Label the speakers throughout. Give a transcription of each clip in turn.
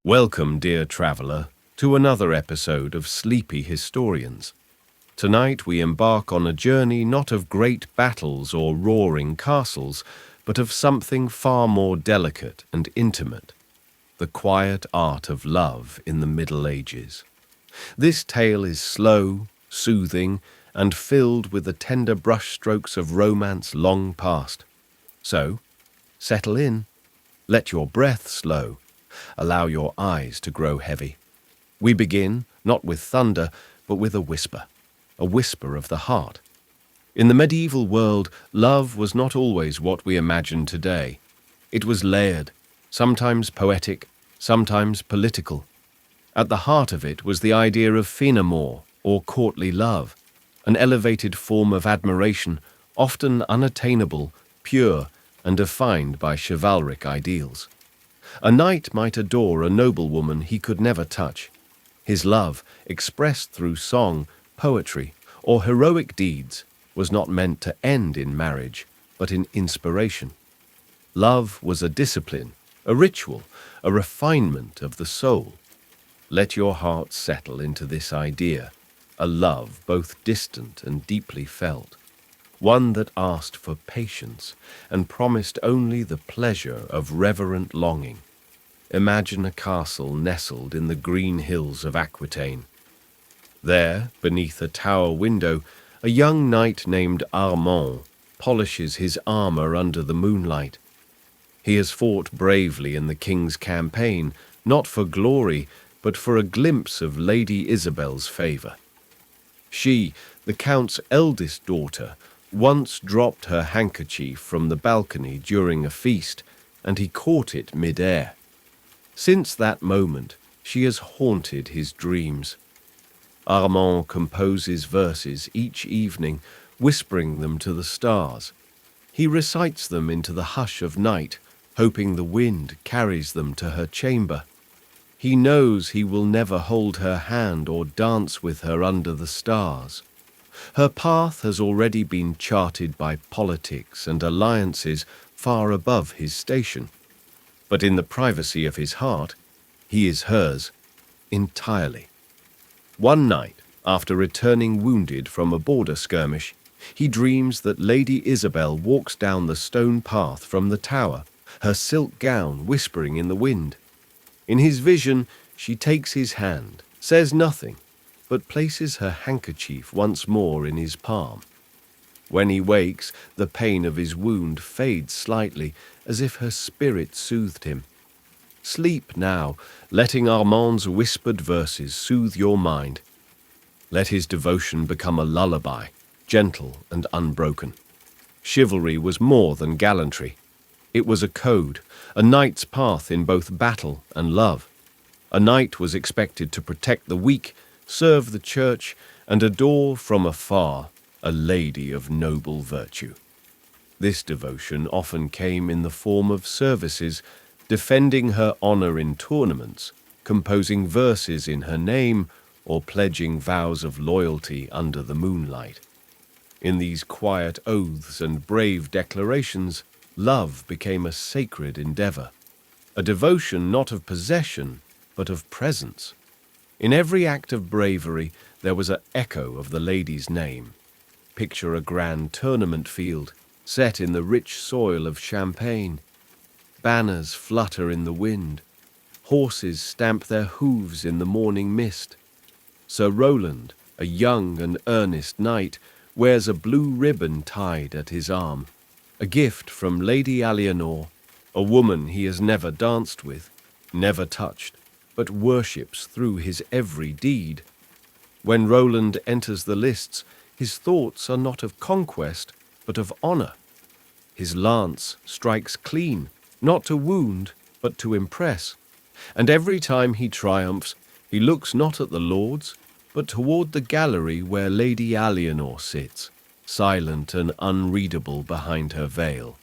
Speaker 1: Welcome, dear traveller, to another episode of Sleepy Historians. Tonight we embark on a journey not of great battles or roaring castles, but of something far more delicate and intimate, the quiet art of love in the Middle Ages. This tale is slow, soothing, and filled with the tender brushstrokes of romance long past. So, settle in, let your breath slow, allow your eyes to grow heavy. We begin, not with thunder, but with a whisper of the heart. In the medieval world, love was not always what we imagine today. It was layered, sometimes poetic, sometimes political. At the heart of it was the idea of fine-amour, or courtly love, an elevated form of admiration, often unattainable, pure, and defined by chivalric ideals. A knight might adore a noblewoman he could never touch. His love, expressed through song, poetry, or heroic deeds, was not meant to end in marriage, but in inspiration. Love was a discipline, a ritual, a refinement of the soul. Let your heart settle into this idea, a love both distant and deeply felt, one that asked for patience and promised only the pleasure of reverent longing. Imagine a castle nestled in the green hills of Aquitaine. There, beneath a tower window, a young knight named Armand polishes his armor under the moonlight. He has fought bravely in the king's campaign, not for glory, but for a glimpse of Lady Isabel's favor. She, the count's eldest daughter, once dropped her handkerchief from the balcony during a feast, and he caught it mid-air. Since that moment, she has haunted his dreams. Armand composes verses each evening, whispering them to the stars. He recites them into the hush of night, hoping the wind carries them to her chamber. He knows he will never hold her hand or dance with her under the stars. Her path has already been charted by politics and alliances far above his station. But in the privacy of his heart, he is hers entirely. One night, after returning wounded from a border skirmish, he dreams that Lady Isabel walks down the stone path from the tower, her silk gown whispering in the wind. In his vision, she takes his hand, says nothing, but places her handkerchief once more in his palm. When he wakes, the pain of his wound fades slightly, as if her spirit soothed him. Sleep now, letting Armand's whispered verses soothe your mind. Let his devotion become a lullaby, gentle and unbroken. Chivalry was more than gallantry. It was a code, a knight's path in both battle and love. A knight was expected to protect the weak, serve the church, and adore from afar a lady of noble virtue. This devotion often came in the form of services, defending her honor in tournaments, composing verses in her name, or pledging vows of loyalty under the moonlight. In these quiet oaths and brave declarations, love became a sacred endeavor, a devotion not of possession, but of presence. In every act of bravery, there was an echo of the lady's name. Picture a grand tournament field, set in the rich soil of Champagne. Banners flutter in the wind. Horses stamp their hooves in the morning mist. Sir Roland, a young and earnest knight, wears a blue ribbon tied at his arm, a gift from Lady Alienor, a woman he has never danced with, never touched, but worships through his every deed. When Roland enters the lists, his thoughts are not of conquest, but of honor. His lance strikes clean, not to wound, but to impress. And every time he triumphs, he looks not at the lords, but toward the gallery where Lady Alienor sits, silent and unreadable behind her veil.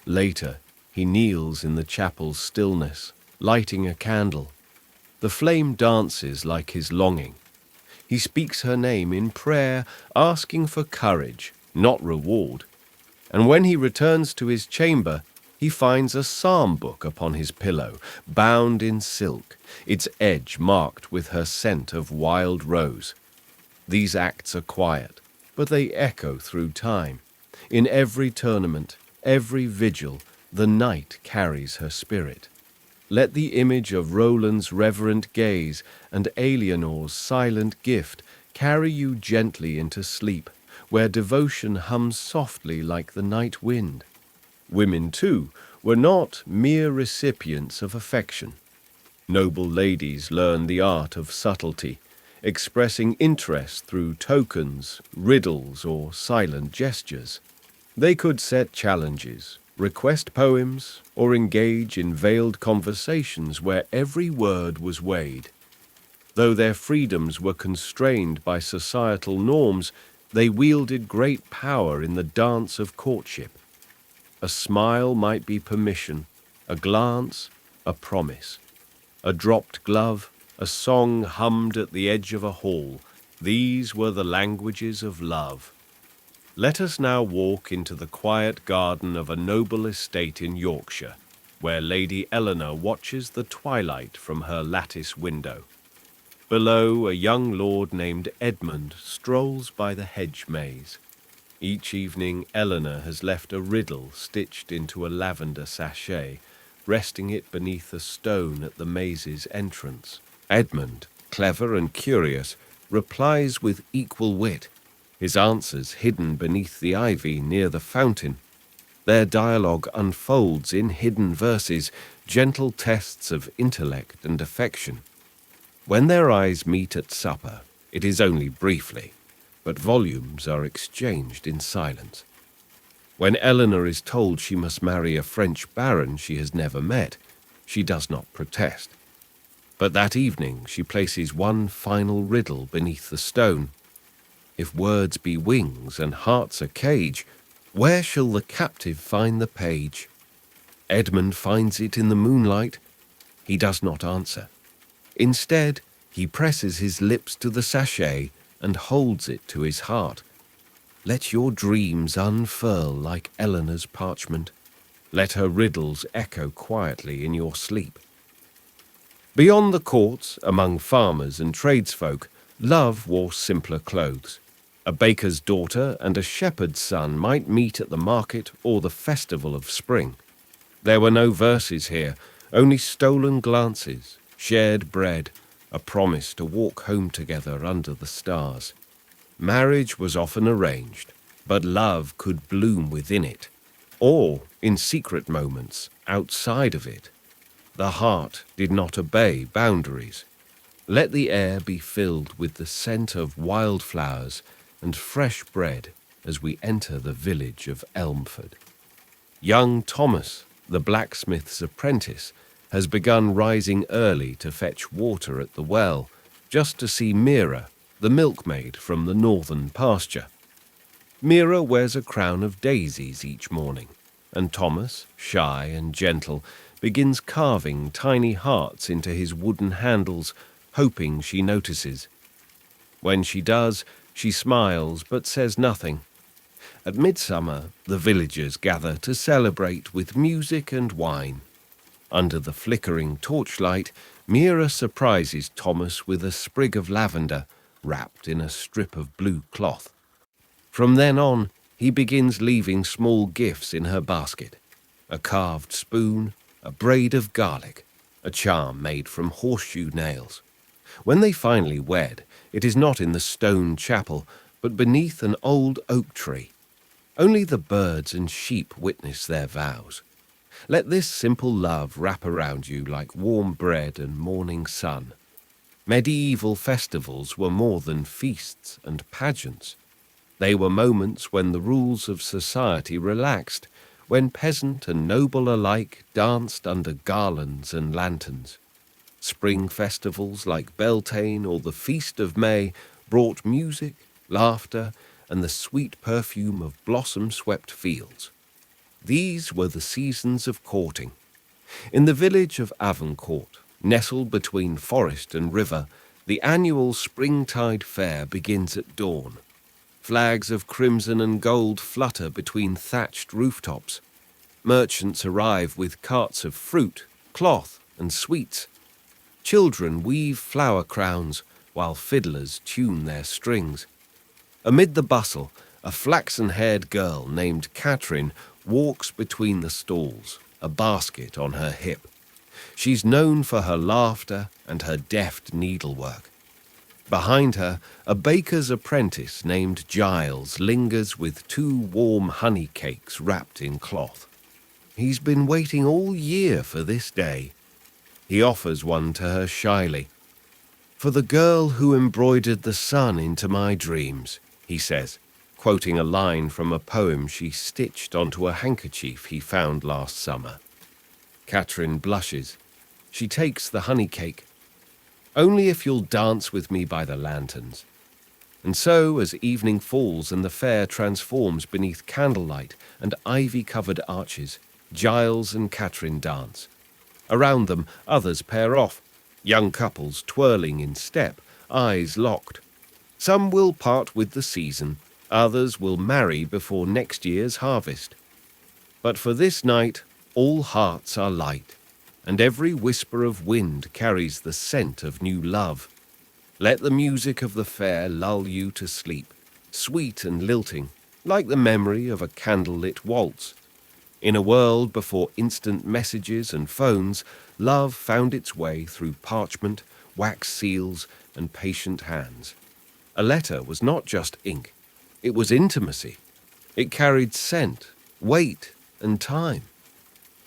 Speaker 1: Later, he kneels in the chapel's stillness, lighting a candle. The flame dances like his longing. He speaks her name in prayer, asking for courage, not reward. And when he returns to his chamber, He finds a psalm book upon his pillow, bound in silk, its edge marked with her scent of wild rose. These acts are quiet, but they echo through time. In every tournament, every vigil, the night carries her spirit. Let the image of Roland's reverent gaze and Eleanor's silent gift carry you gently into sleep, where devotion hums softly like the night wind. Women, too, were not mere recipients of affection. Noble ladies learned the art of subtlety, expressing interest through tokens, riddles, or silent gestures. They could set challenges, request poems, or engage in veiled conversations where every word was weighed. Though their freedoms were constrained by societal norms, they wielded great power in the dance of courtship. A smile might be permission, a glance, a promise. A dropped glove, a song hummed at the edge of a hall. These were the languages of love. Let us now walk into the quiet garden of a noble estate in Yorkshire, where Lady Eleanor watches the twilight from her lattice window. Below, a young lord named Edmund strolls by the hedge maze. Each evening, Eleanor has left a riddle stitched into a lavender sachet, resting it beneath a stone at the maze's entrance. Edmund, clever and curious, replies with equal wit, his answers hidden beneath the ivy near the fountain. Their dialogue unfolds in hidden verses, gentle tests of intellect and affection. When their eyes meet at supper, it is only briefly, but volumes are exchanged in silence. When Eleanor is told she must marry a French baron she has never met, she does not protest. But that evening she places one final riddle beneath the stone. If words be wings and hearts a cage, where shall the captive find the page? Edmund finds it in the moonlight. He does not answer. Instead, he presses his lips to the sachet and holds it to his heart. Let your dreams unfurl like Eleanor's parchment. Let her riddles echo quietly in your sleep. Beyond the courts, among farmers and tradesfolk, love wore simpler clothes. A baker's daughter and a shepherd's son might meet at the market or the festival of spring. There were no verses here, only stolen glances, shared bread, a promise to walk home together under the stars. Marriage was often arranged, but love could bloom within it, or, in secret moments, outside of it. The heart did not obey boundaries. Let the air be filled with the scent of wildflowers and fresh bread as we enter the village of Elmford. Young Thomas, the blacksmith's apprentice, has begun rising early to fetch water at the well, just to see Mira, the milkmaid from the northern pasture. Mira wears a crown of daisies each morning, and Thomas, shy and gentle, begins carving tiny hearts into his wooden handles, hoping she notices. When she does, she smiles but says nothing. At midsummer, the villagers gather to celebrate with music and wine. Under the flickering torchlight, Mira surprises Thomas with a sprig of lavender wrapped in a strip of blue cloth. From then on, he begins leaving small gifts in her basket: a carved spoon, a braid of garlic, a charm made from horseshoe nails. When they finally wed, it is not in the stone chapel, but beneath an old oak tree. Only the birds and sheep witness their vows. Let this simple love wrap around you like warm bread and morning sun. Medieval festivals were more than feasts and pageants. They were moments when the rules of society relaxed, when peasant and noble alike danced under garlands and lanterns. Spring festivals like Beltane or the Feast of May brought music, laughter, and the sweet perfume of blossom-swept fields. These were the seasons of courting. In the village of Avoncourt, nestled between forest and river, the annual springtide fair begins at dawn. Flags of crimson and gold flutter between thatched rooftops. Merchants arrive with carts of fruit, cloth, and sweets. Children weave flower crowns, while fiddlers tune their strings. Amid the bustle, a flaxen-haired girl named Catherine walks between the stalls, a basket on her hip. She's known for her laughter and her deft needlework. Behind her, a baker's apprentice named Giles lingers with 2 warm honey cakes wrapped in cloth. He's been waiting all year for this day. He offers one to her shyly. "For the girl who embroidered the sun into my dreams," he says, quoting a line from a poem she stitched onto a handkerchief he found last summer. Catherine blushes. She takes the honey cake. "Only if you'll dance with me by the lanterns." And so, as evening falls and the fair transforms beneath candlelight and ivy-covered arches, Giles and Catherine dance. Around them, others pair off, young couples twirling in step, eyes locked. Some will part with the season, others will marry before next year's harvest. But for this night, all hearts are light, and every whisper of wind carries the scent of new love. Let the music of the fair lull you to sleep, sweet and lilting, like the memory of a candlelit waltz. In a world before instant messages and phones, love found its way through parchment, wax seals, and patient hands. A letter was not just ink, it was intimacy. It carried scent, weight, and time.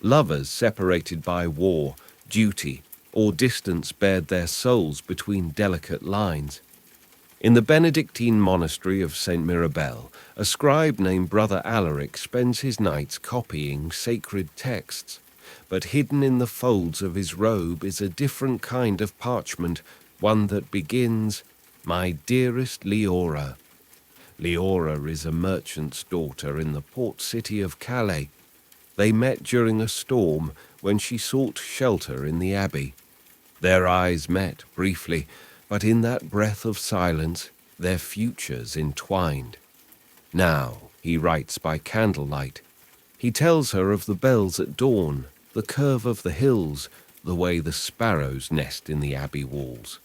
Speaker 1: Lovers separated by war, duty, or distance bared their souls between delicate lines. In the Benedictine monastery of St. Mirabel, a scribe named Brother Alaric spends his nights copying sacred texts, but hidden in the folds of his robe is a different kind of parchment, one that begins, "My dearest Leora." Leora is a merchant's daughter in the port city of Calais. They met during a storm when she sought shelter in the abbey. Their eyes met briefly, but in that breath of silence, their futures entwined. Now, he writes by candlelight. He tells her of the bells at dawn, the curve of the hills, the way the sparrows nest in the abbey walls.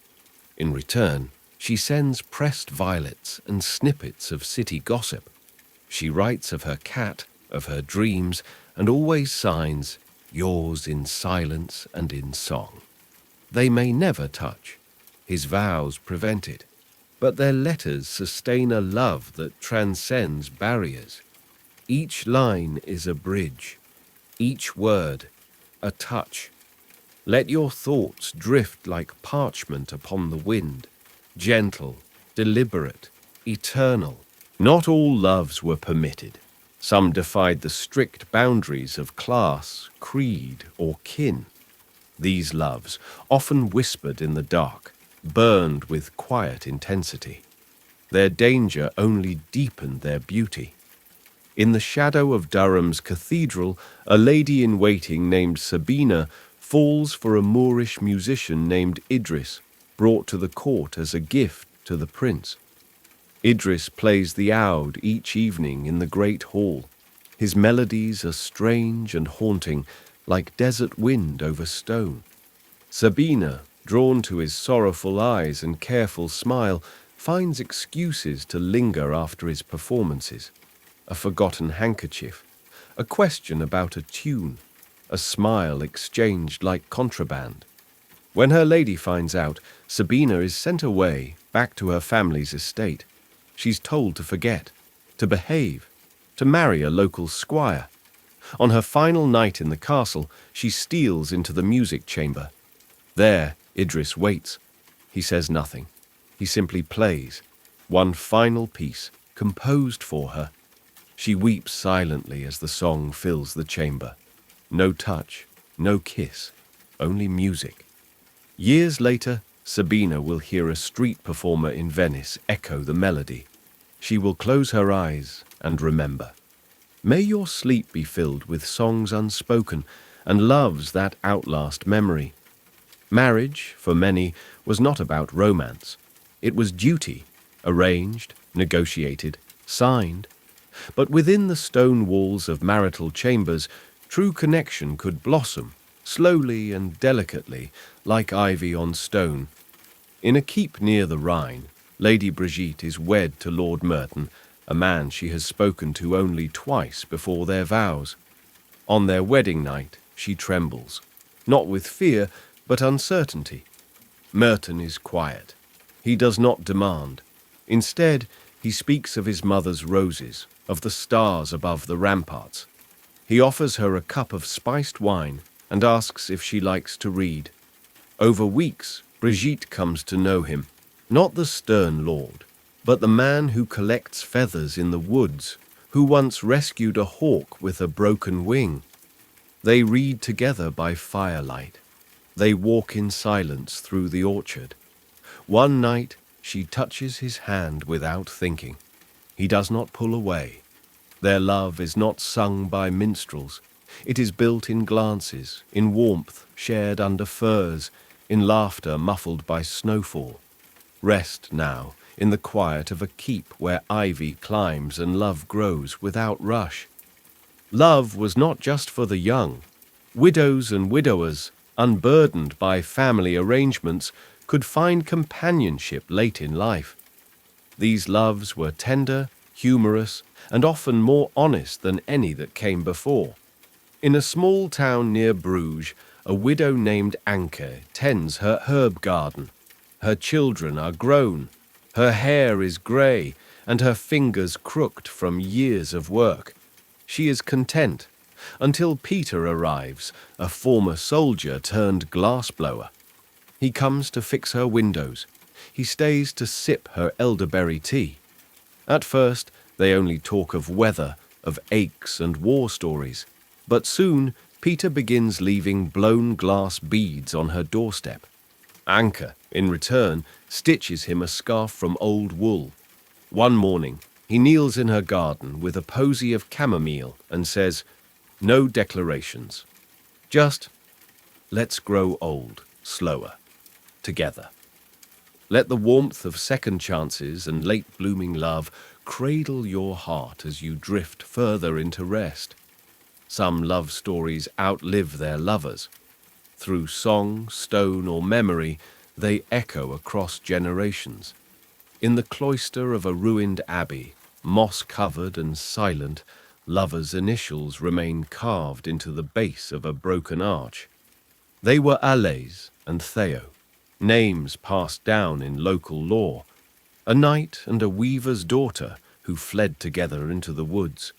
Speaker 1: In return, she sends pressed violets and snippets of city gossip. She writes of her cat, of her dreams, and always signs, "Yours in silence and in song." They may never touch. His vows prevent it. But their letters sustain a love that transcends barriers. Each line is a bridge, each word a touch. Let your thoughts drift like parchment upon the wind, gentle, deliberate, eternal. Not all loves were permitted. Some defied the strict boundaries of class, creed, or kin. These loves, often whispered in the dark, burned with quiet intensity. Their danger only deepened their beauty. In the shadow of Durham's cathedral, a lady-in-waiting named Sabina falls for a Moorish musician named Idris, brought to the court as a gift to the prince. Idris plays the oud each evening in the great hall. His melodies are strange and haunting, like desert wind over stone. Sabina, drawn to his sorrowful eyes and careful smile, finds excuses to linger after his performances. A forgotten handkerchief, a question about a tune, a smile exchanged like contraband. When her lady finds out, Sabina is sent away, back to her family's estate. She's told to forget, to behave, to marry a local squire. On her final night in the castle, she steals into the music chamber. There, Idris waits. He says nothing. He simply plays, one final piece, composed for her. She weeps silently as the song fills the chamber. No touch, no kiss, only music. Years later, Sabina will hear a street performer in Venice echo the melody. She will close her eyes and remember. May your sleep be filled with songs unspoken and loves that outlast memory. Marriage, for many, was not about romance. It was duty, arranged, negotiated, signed. But within the stone walls of marital chambers, True connection could blossom, slowly and delicately, like ivy on stone. In a keep near the Rhine, Lady Brigitte is wed to Lord Merton, a man she has spoken to only twice before their vows. On their wedding night, she trembles, not with fear, but uncertainty. Merton is quiet. He does not demand. Instead, he speaks of his mother's roses, of the stars above the ramparts. He offers her a cup of spiced wine and asks if she likes to read. Over weeks, Brigitte comes to know him, not the stern lord, but the man who collects feathers in the woods, who once rescued a hawk with a broken wing. They read together by firelight. They walk in silence through the orchard. One night, she touches his hand without thinking. He does not pull away. Their love is not sung by minstrels. It is built in glances, in warmth shared under firs, in laughter muffled by snowfall. Rest now in the quiet of a keep where ivy climbs and love grows without rush. Love was not just for the young. Widows and widowers, unburdened by family arrangements, could find companionship late in life. These loves were tender, humorous, and often more honest than any that came before. In a small town near Bruges, a widow named Anke tends her herb garden. Her children are grown, her hair is grey, and her fingers crooked from years of work. She is content, until Peter arrives, a former soldier turned glassblower. He comes to fix her windows. He stays to sip her elderberry tea. At first, they only talk of weather, of aches and war stories. But soon, Peter begins leaving blown glass beads on her doorstep. Anke, in return, stitches him a scarf from old wool. One morning, he kneels in her garden with a posy of chamomile and says, "No declarations. Just, let's grow old, slower, together. Let the warmth of second chances and late-blooming love cradle your heart as you drift further into rest." Some love stories outlive their lovers. Through song, stone, or memory, they echo across generations. In the cloister of a ruined abbey, moss-covered and silent, lovers' initials remain carved into the base of a broken arch. They were Allais and Theo, names passed down in local law, a knight and a weaver's daughter who fled together into the woods.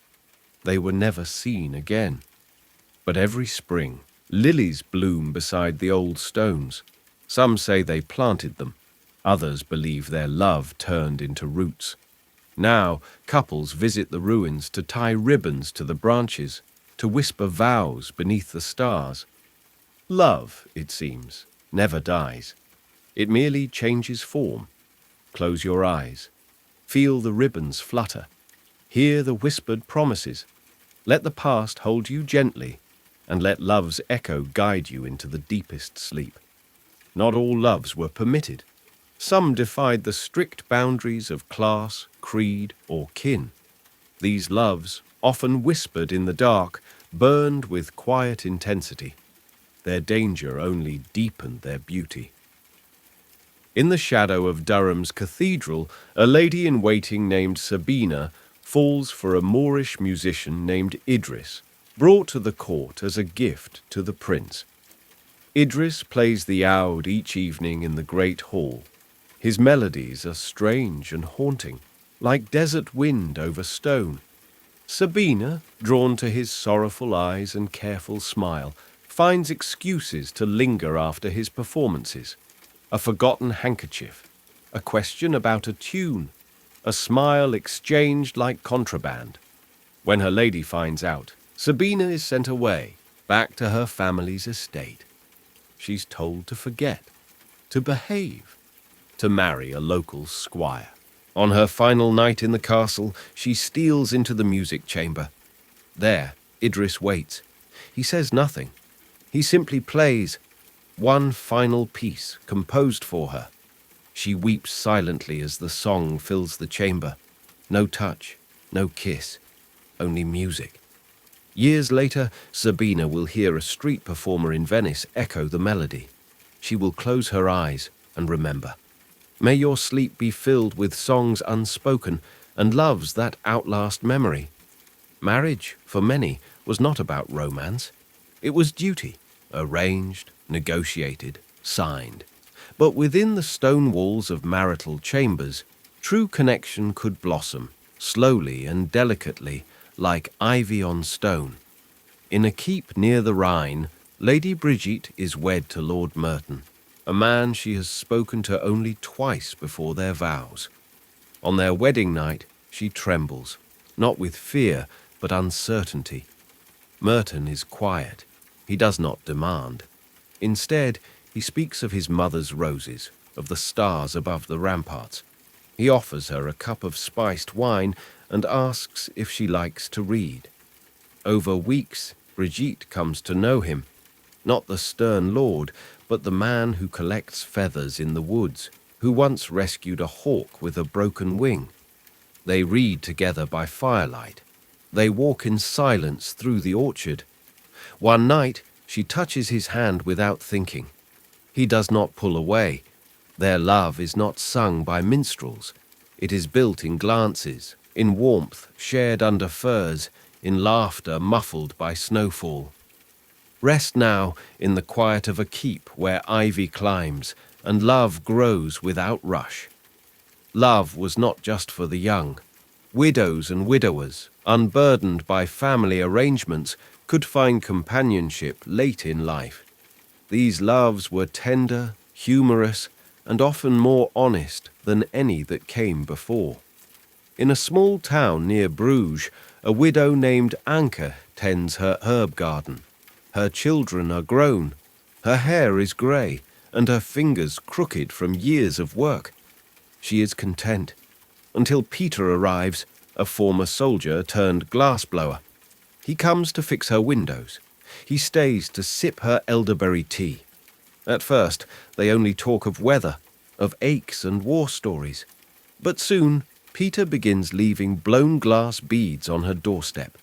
Speaker 1: They were never seen again. But every spring, lilies bloom beside the old stones. Some say they planted them. Others believe their love turned into roots. Now, couples visit the ruins to tie ribbons to the branches, to whisper vows beneath the stars. Love, it seems, never dies. It merely changes form. Close your eyes. Feel the ribbons flutter. Hear the whispered promises. Let the past hold you gently, and let love's echo guide you into the deepest sleep. Not all loves were permitted. Some defied the strict boundaries of class, creed, or kin. These loves, often whispered in the dark, burned with quiet intensity. Their danger only deepened their beauty. In the shadow of Durham's cathedral, a lady-in-waiting named Sabina falls for a Moorish musician named Idris, brought to the court as a gift to the prince. Idris plays the oud each evening in the great hall. His melodies are strange and haunting, like desert wind over stone. Sabina, drawn to his sorrowful eyes and careful smile, finds excuses to linger after his performances. A forgotten handkerchief, a question about a tune, a smile exchanged like contraband. When her lady finds out, Sabina is sent away, back to her family's estate. She's told to forget, to behave, to marry a local squire. On her final night in the castle, she steals into the music chamber. There, Idris waits. He says nothing. He simply plays one final piece composed for her. She weeps silently as the song fills the chamber. No touch, no kiss, only music. Years later, Sabina will hear a street performer in Venice echo the melody. She will close her eyes and remember. May your sleep be filled with songs unspoken and loves that outlast memory. Marriage, for many, was not about romance. It was duty, arranged, negotiated, signed. But within the stone walls of marital chambers, true connection could blossom, slowly and delicately, like ivy on stone. In a keep near the Rhine, Lady Brigitte is wed to Lord Merton, a man she has spoken to only twice before their vows. On their wedding night, she trembles, not with fear, but uncertainty. Merton is quiet. He does not demand. Instead, he speaks of his mother's roses, of the stars above the ramparts. He offers her a cup of spiced wine and asks if she likes to read. Over weeks, Brigitte comes to know him, not the stern lord, but the man who collects feathers in the woods, who once rescued a hawk with a broken wing. They read together by firelight. They walk in silence through the orchard. One night, she touches his hand without thinking. He does not pull away. Their love is not sung by minstrels. It is built in glances, in warmth shared under firs, in laughter muffled by snowfall. Rest now in the quiet of a keep where ivy climbs and love grows without rush. Love was not just for the young. Widows and widowers, unburdened by family arrangements, could find companionship late in life. These loves were tender, humorous, and often more honest than any that came before. In a small town near Bruges, a widow named Anke tends her herb garden. Her children are grown, her hair is grey, and her fingers crooked from years of work. She is content, until Peter arrives, a former soldier turned glassblower. He comes to fix her windows. He stays to sip her elderberry tea. At first, they only talk of weather, of aches and war stories. But soon, Peter begins leaving blown glass beads on her doorstep.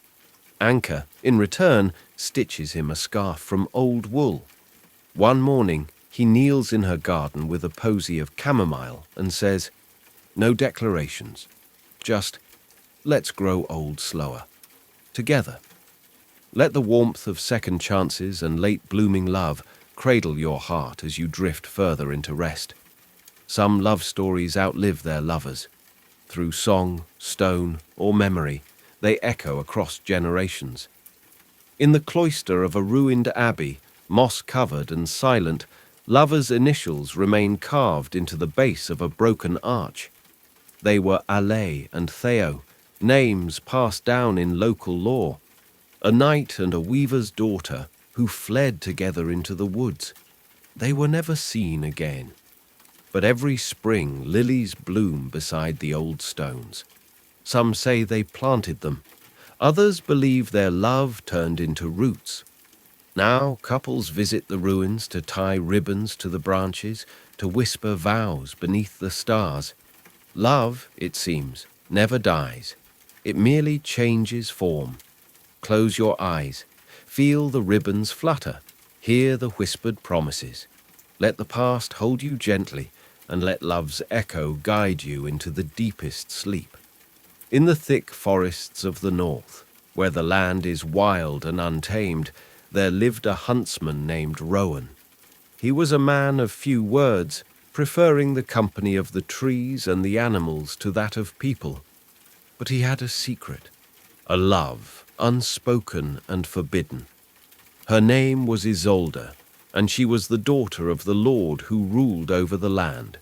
Speaker 1: Anke, in return, stitches him a scarf from old wool. One morning, he kneels in her garden with a posy of chamomile and says, "No declarations, just let's grow old slower, together. Let the warmth of second chances and late blooming love cradle your heart as you drift further into rest. Some love stories outlive their lovers. Through song, stone, or memory, they echo across generations. In the cloister of a ruined abbey, moss-covered and silent, lovers' initials remain carved into the base of a broken arch. They were Allais and Theo, names passed down in local lore. A knight and a weaver's daughter who fled together into the woods. They were never seen again. But every spring lilies bloom beside the old stones. Some say they planted them. Others believe their love turned into roots. Now couples visit the ruins to tie ribbons to the branches, to whisper vows beneath the stars. Love, it seems, never dies. It merely changes form. Close your eyes. Feel the ribbons flutter. Hear the whispered promises. Let the past hold you gently, and let love's echo guide you into the deepest sleep. In the thick forests of the north, where the land is wild and untamed, there lived a huntsman named Rowan. He was a man of few words, preferring the company of the trees and the animals to that of people. But he had a secret, a love, unspoken and forbidden. Her name was Isolde, and she was the daughter of the lord who ruled over the land.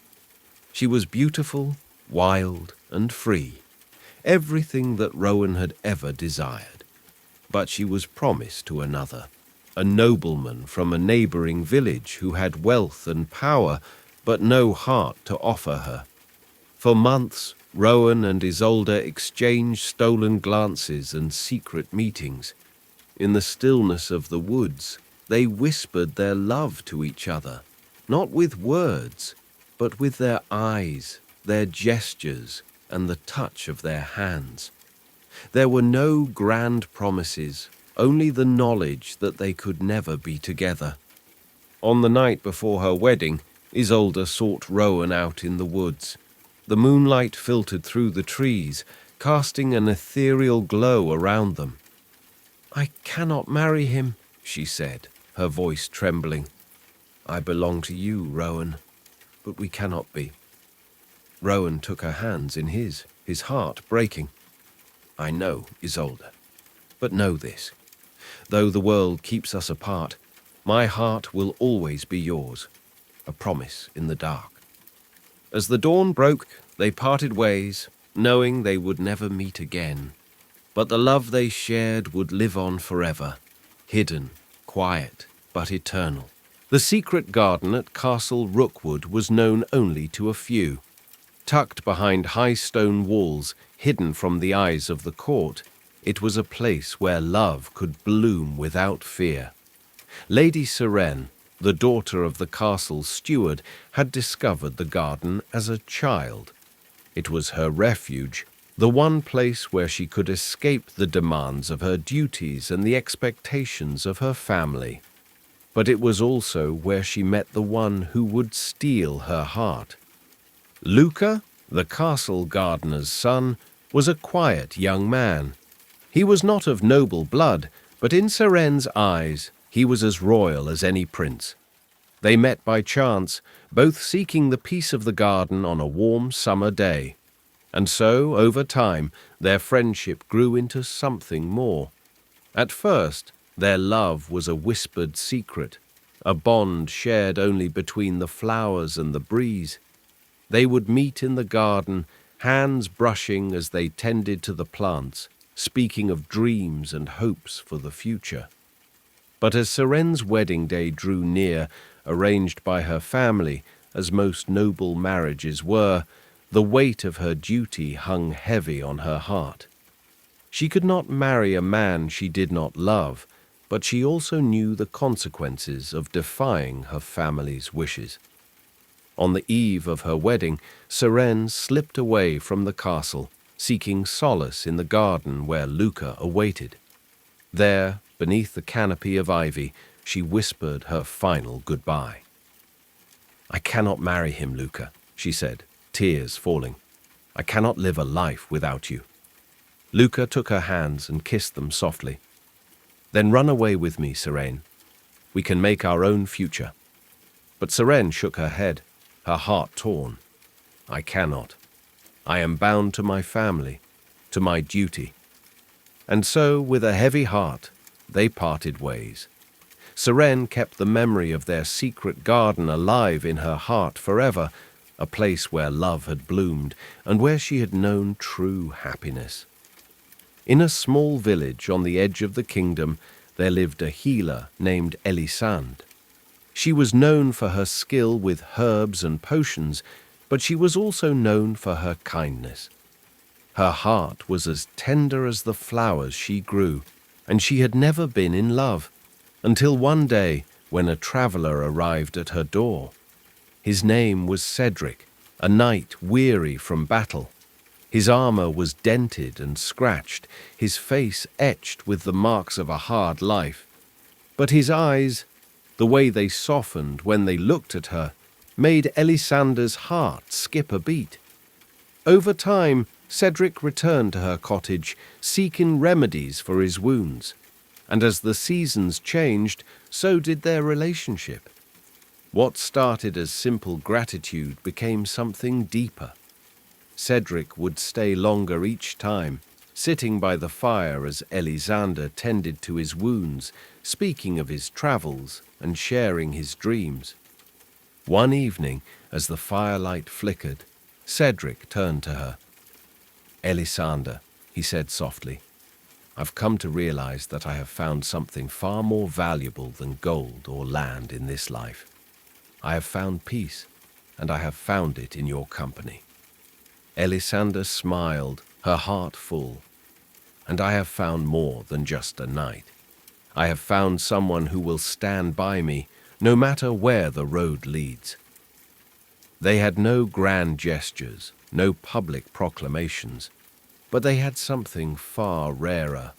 Speaker 1: She was beautiful, wild, and free, everything that Rowan had ever desired. But she was promised to another, a nobleman from a neighboring village who had wealth and power, but no heart to offer her. For months, Rowan and Isolde exchanged stolen glances and secret meetings. In the stillness of the woods, they whispered their love to each other, not with words, but with their eyes, their gestures, and the touch of their hands. There were no grand promises, only the knowledge that they could never be together. On the night before her wedding, Isolde sought Rowan out in the woods. The moonlight filtered through the trees, casting an ethereal glow around them. "I cannot marry him," she said, her voice trembling. "I belong to you, Rowan, but we cannot be." Rowan took her hands in his heart breaking. "I know, Isolde, but know this. Though the world keeps us apart, my heart will always be yours, a promise in the dark." As the dawn broke, they parted ways, knowing they would never meet again. But the love they shared would live on forever, hidden, quiet, but eternal. The secret garden at Castle Rookwood was known only to a few. Tucked behind high stone walls, hidden from the eyes of the court, it was a place where love could bloom without fear. Lady Sirene, the daughter of the castle's steward, had discovered the garden as a child. It was her refuge, the one place where she could escape the demands of her duties and the expectations of her family. But it was also where she met the one who would steal her heart. Luca, the castle gardener's son, was a quiet young man. He was not of noble blood, but in Sirene's eyes he was as royal as any prince. They met by chance, both seeking the peace of the garden on a warm summer day. And so, over time, their friendship grew into something more. At first, their love was a whispered secret, a bond shared only between the flowers and the breeze. They would meet in the garden, hands brushing as they tended to the plants, speaking of dreams and hopes for the future. But as Sirene's wedding day drew near, arranged by her family, as most noble marriages were, the weight of her duty hung heavy on her heart. She could not marry a man she did not love, but she also knew the consequences of defying her family's wishes. On the eve of her wedding, Sirene slipped away from the castle, seeking solace in the garden where Luca awaited. There, beneath the canopy of ivy, she whispered her final goodbye. "I cannot marry him, Luca," she said, tears falling. "I cannot live a life without you." Luca took her hands and kissed them softly. "Then run away with me, Sirene. We can make our own future." But Sirene shook her head, her heart torn. "I cannot. I am bound to my family, to my duty." And so, with a heavy heart, they parted ways. Sirene kept the memory of their secret garden alive in her heart forever, a place where love had bloomed and where she had known true happiness. In a small village on the edge of the kingdom, there lived a healer named Elisande. She was known for her skill with herbs and potions, but she was also known for her kindness. Her heart was as tender as the flowers she grew, and she had never been in love, until one day when a traveller arrived at her door. His name was Cedric, a knight weary from battle. His armor was dented and scratched, his face etched with the marks of a hard life. But his eyes, the way they softened when they looked at her, made Elisande's heart skip a beat. Over time, Cedric returned to her cottage, seeking remedies for his wounds. And as the seasons changed, so did their relationship. What started as simple gratitude became something deeper. Cedric would stay longer each time, sitting by the fire as Elisande tended to his wounds, speaking of his travels and sharing his dreams. One evening, as the firelight flickered, Cedric turned to her. "Elisande," he said softly, "I've come to realize that I have found something far more valuable than gold or land in this life. I have found peace, and I have found it in your company." Elisande smiled, her heart full. "And I have found more than just a knight. I have found someone who will stand by me, no matter where the road leads." They had no grand gestures, no public proclamations, but they had something far rarer: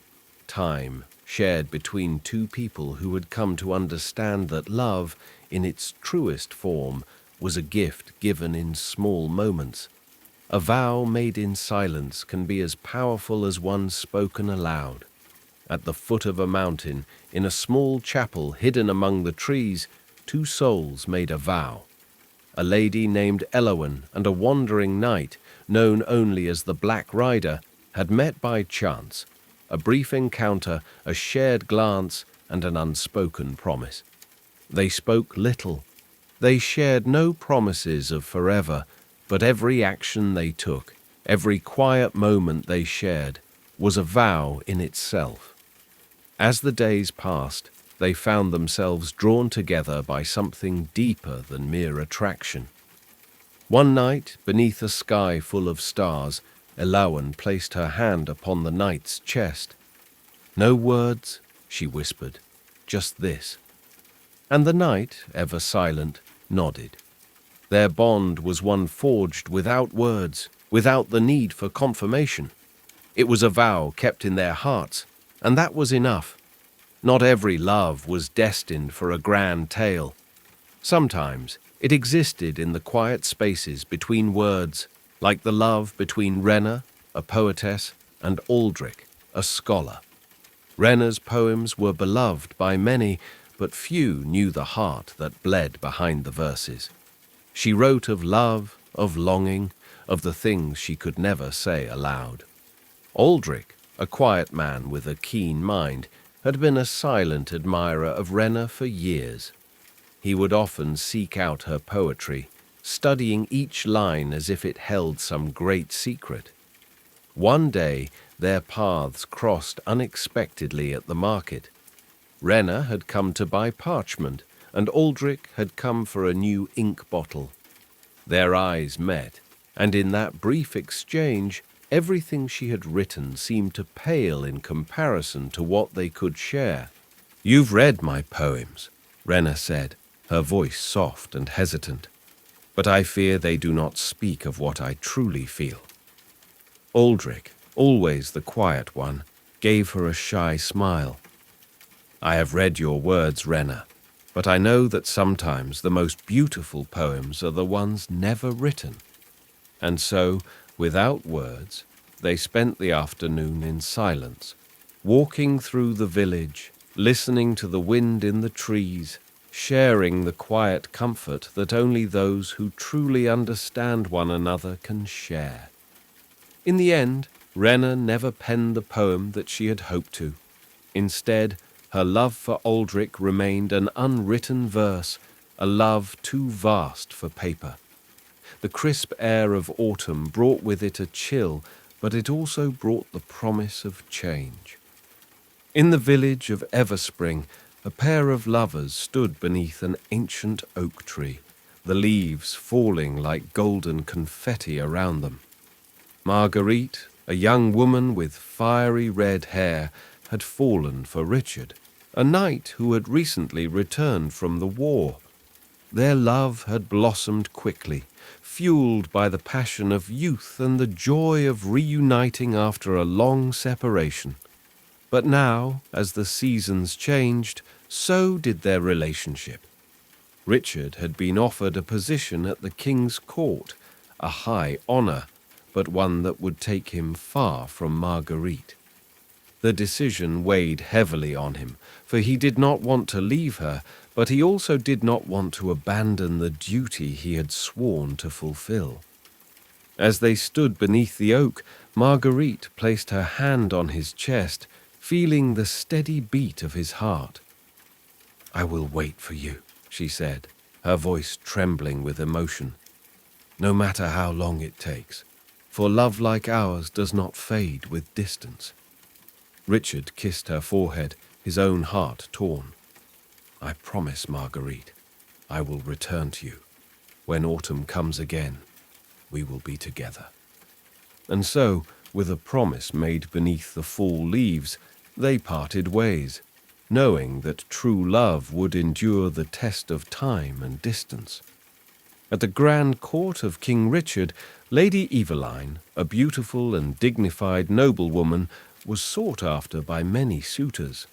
Speaker 1: time shared between two people who had come to understand that love, in its truest form, was a gift given in small moments. A vow made in silence can be as powerful as one spoken aloud. At the foot of a mountain, in a small chapel hidden among the trees, two souls made a vow. A lady named Elowen and a wandering knight, known only as the Black Rider, had met by chance. A brief encounter, a shared glance, and an unspoken promise. They spoke little. They shared no promises of forever, but every action they took, every quiet moment they shared, was a vow in itself. As the days passed, they found themselves drawn together by something deeper than mere attraction. One night, beneath a sky full of stars, Elowen placed her hand upon the knight's chest. "No words," she whispered, "just this." And the knight, ever silent, nodded. Their bond was one forged without words, without the need for confirmation. It was a vow kept in their hearts, and that was enough. Not every love was destined for a grand tale. Sometimes it existed in the quiet spaces between words, like the love between Rena, a poetess, and Aldrich, a scholar. Rena's poems were beloved by many, but few knew the heart that bled behind the verses. She wrote of love, of longing, of the things she could never say aloud. Aldrich, a quiet man with a keen mind, had been a silent admirer of Rena for years. He would often seek out her poetry, studying each line as if it held some great secret. One day, their paths crossed unexpectedly at the market. Rena had come to buy parchment, and Aldrich had come for a new ink bottle. Their eyes met, and in that brief exchange, everything she had written seemed to pale in comparison to what they could share. "You've read my poems," Rena said, her voice soft and hesitant, "but I fear they do not speak of what I truly feel." Aldrich, always the quiet one, gave her a shy smile. "I have read your words, Rena, but I know that sometimes the most beautiful poems are the ones never written." And so, without words, they spent the afternoon in silence, walking through the village, listening to the wind in the trees, sharing the quiet comfort that only those who truly understand one another can share. In the end, Rena never penned the poem that she had hoped to. Instead, her love for Aldrich remained an unwritten verse, a love too vast for paper. The crisp air of autumn brought with it a chill, but it also brought the promise of change. In the village of Everspring, a pair of lovers stood beneath an ancient oak tree, the leaves falling like golden confetti around them. Marguerite, a young woman with fiery red hair, had fallen for Richard, a knight who had recently returned from the war. Their love had blossomed quickly, fueled by the passion of youth and the joy of reuniting after a long separation. But now, as the seasons changed, so did their relationship. Richard had been offered a position at the king's court, a high honor, but one that would take him far from Marguerite. The decision weighed heavily on him, for he did not want to leave her, but he also did not want to abandon the duty he had sworn to fulfill. As they stood beneath the oak, Marguerite placed her hand on his chest, feeling the steady beat of his heart. "I will wait for you," she said, her voice trembling with emotion. "No matter how long it takes, for love like ours does not fade with distance." Richard kissed her forehead, his own heart torn. "I promise, Marguerite, I will return to you. When autumn comes again, we will be together." And so, with a promise made beneath the fall leaves, they parted ways, knowing that true love would endure the test of time and distance. At the grand court of King Richard, Lady Eveline, a beautiful and dignified noblewoman, was sought after by many suitors.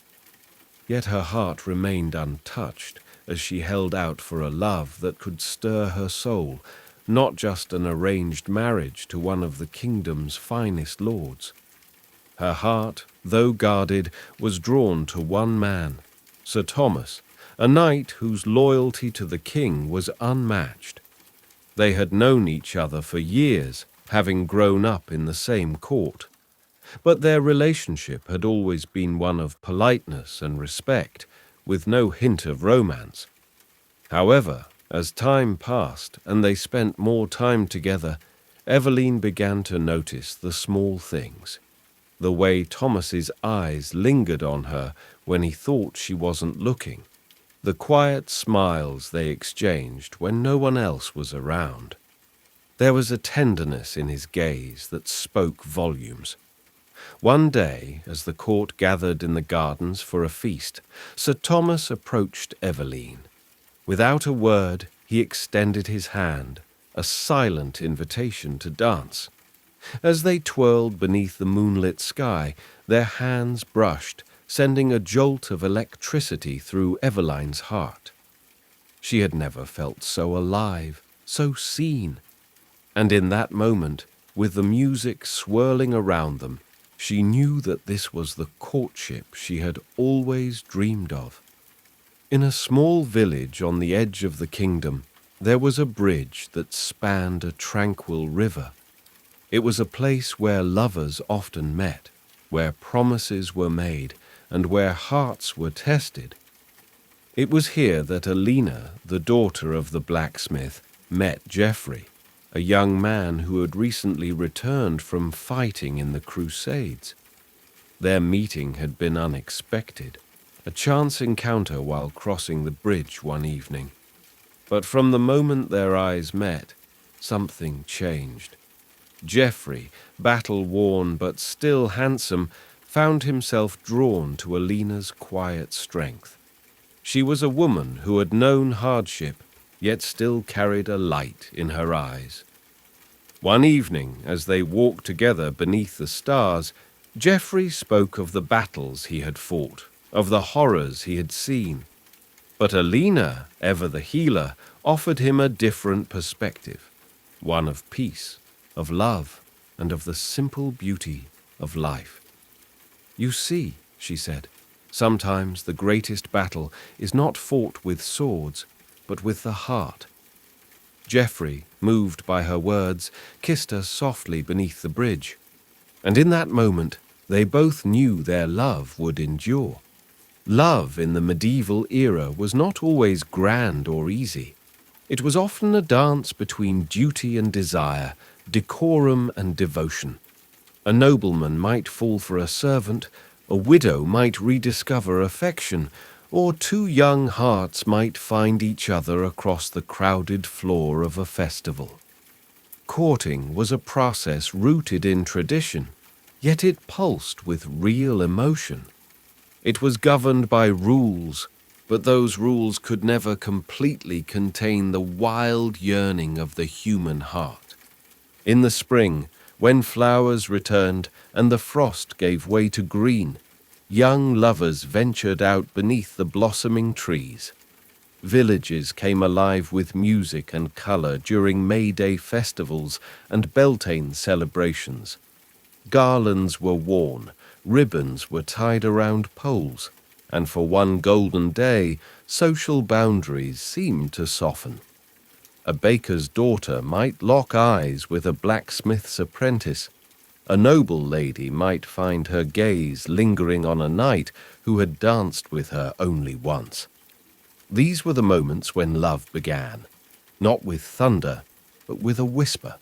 Speaker 1: Yet her heart remained untouched as she held out for a love that could stir her soul, not just an arranged marriage to one of the kingdom's finest lords. Her heart, though guarded, was drawn to one man, Sir Thomas, a knight whose loyalty to the king was unmatched. They had known each other for years, having grown up in the same court. But their relationship had always been one of politeness and respect, with no hint of romance. However, as time passed and they spent more time together, Eveline began to notice the small things. The way Thomas's eyes lingered on her when he thought she wasn't looking. The quiet smiles they exchanged when no one else was around. There was a tenderness in his gaze that spoke volumes. One day, as the court gathered in the gardens for a feast, Sir Thomas approached Eveline. Without a word, he extended his hand, a silent invitation to dance. As they twirled beneath the moonlit sky, their hands brushed, sending a jolt of electricity through Eveline's heart. She had never felt so alive, so seen. And in that moment, with the music swirling around them, she knew that this was the courtship she had always dreamed of. In a small village on the edge of the kingdom, there was a bridge that spanned a tranquil river. It was a place where lovers often met, where promises were made, and where hearts were tested. It was here that Alina, the daughter of the blacksmith, met Geoffrey, a young man who had recently returned from fighting in the Crusades. Their meeting had been unexpected, a chance encounter while crossing the bridge one evening. But from the moment their eyes met, something changed. Geoffrey, battle-worn but still handsome, found himself drawn to Alina's quiet strength. She was a woman who had known hardship, yet still carried a light in her eyes. One evening, as they walked together beneath the stars, Geoffrey spoke of the battles he had fought, of the horrors he had seen. But Alina, ever the healer, offered him a different perspective, one of peace, of love, and of the simple beauty of life. "You see," she said, "sometimes the greatest battle is not fought with swords, but with the heart." Geoffrey, moved by her words, kissed her softly beneath the bridge. And in that moment, they both knew their love would endure. Love in the medieval era was not always grand or easy. It was often a dance between duty and desire, decorum and devotion. A nobleman might fall for a servant, a widow might rediscover affection, or two young hearts might find each other across the crowded floor of a festival. Courting was a process rooted in tradition, yet it pulsed with real emotion. It was governed by rules, but those rules could never completely contain the wild yearning of the human heart. In the spring, when flowers returned and the frost gave way to green, young lovers ventured out beneath the blossoming trees. Villages came alive with music and color during May Day festivals and Beltane celebrations. Garlands were worn, ribbons were tied around poles, and for one golden day, social boundaries seemed to soften. A baker's daughter might lock eyes with a blacksmith's apprentice. A noble lady might find her gaze lingering on a knight who had danced with her only once. These were the moments when love began, not with thunder, but with a whisper.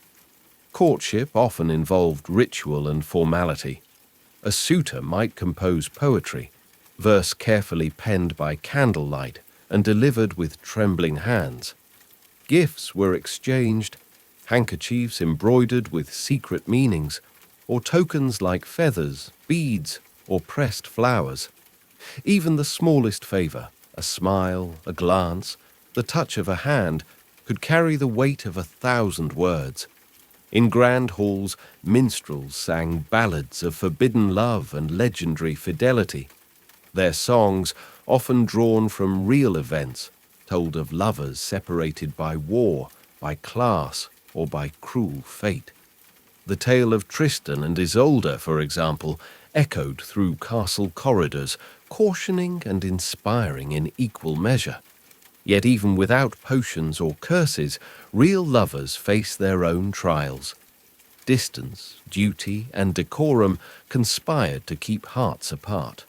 Speaker 1: Courtship often involved ritual and formality. A suitor might compose poetry, verse carefully penned by candlelight and delivered with trembling hands. Gifts were exchanged, handkerchiefs embroidered with secret meanings, or tokens like feathers, beads, or pressed flowers. Even the smallest favor, a smile, a glance, the touch of a hand, could carry the weight of 1,000 words. In grand halls, minstrels sang ballads of forbidden love and legendary fidelity. Their songs, often drawn from real events, told of lovers separated by war, by class, or by cruel fate. The tale of Tristan and Isolde, for example, echoed through castle corridors, cautioning and inspiring in equal measure. Yet even without potions or curses, real lovers face their own trials. Distance, duty, and decorum conspired to keep hearts apart.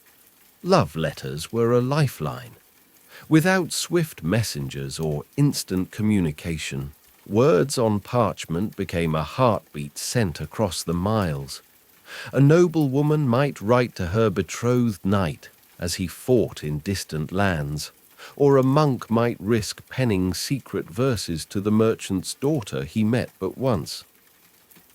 Speaker 1: Love letters were a lifeline. Without swift messengers or instant communication, words on parchment became a heartbeat sent across the miles. A noble woman might write to her betrothed knight as he fought in distant lands, or a monk might risk penning secret verses to the merchant's daughter he met but once.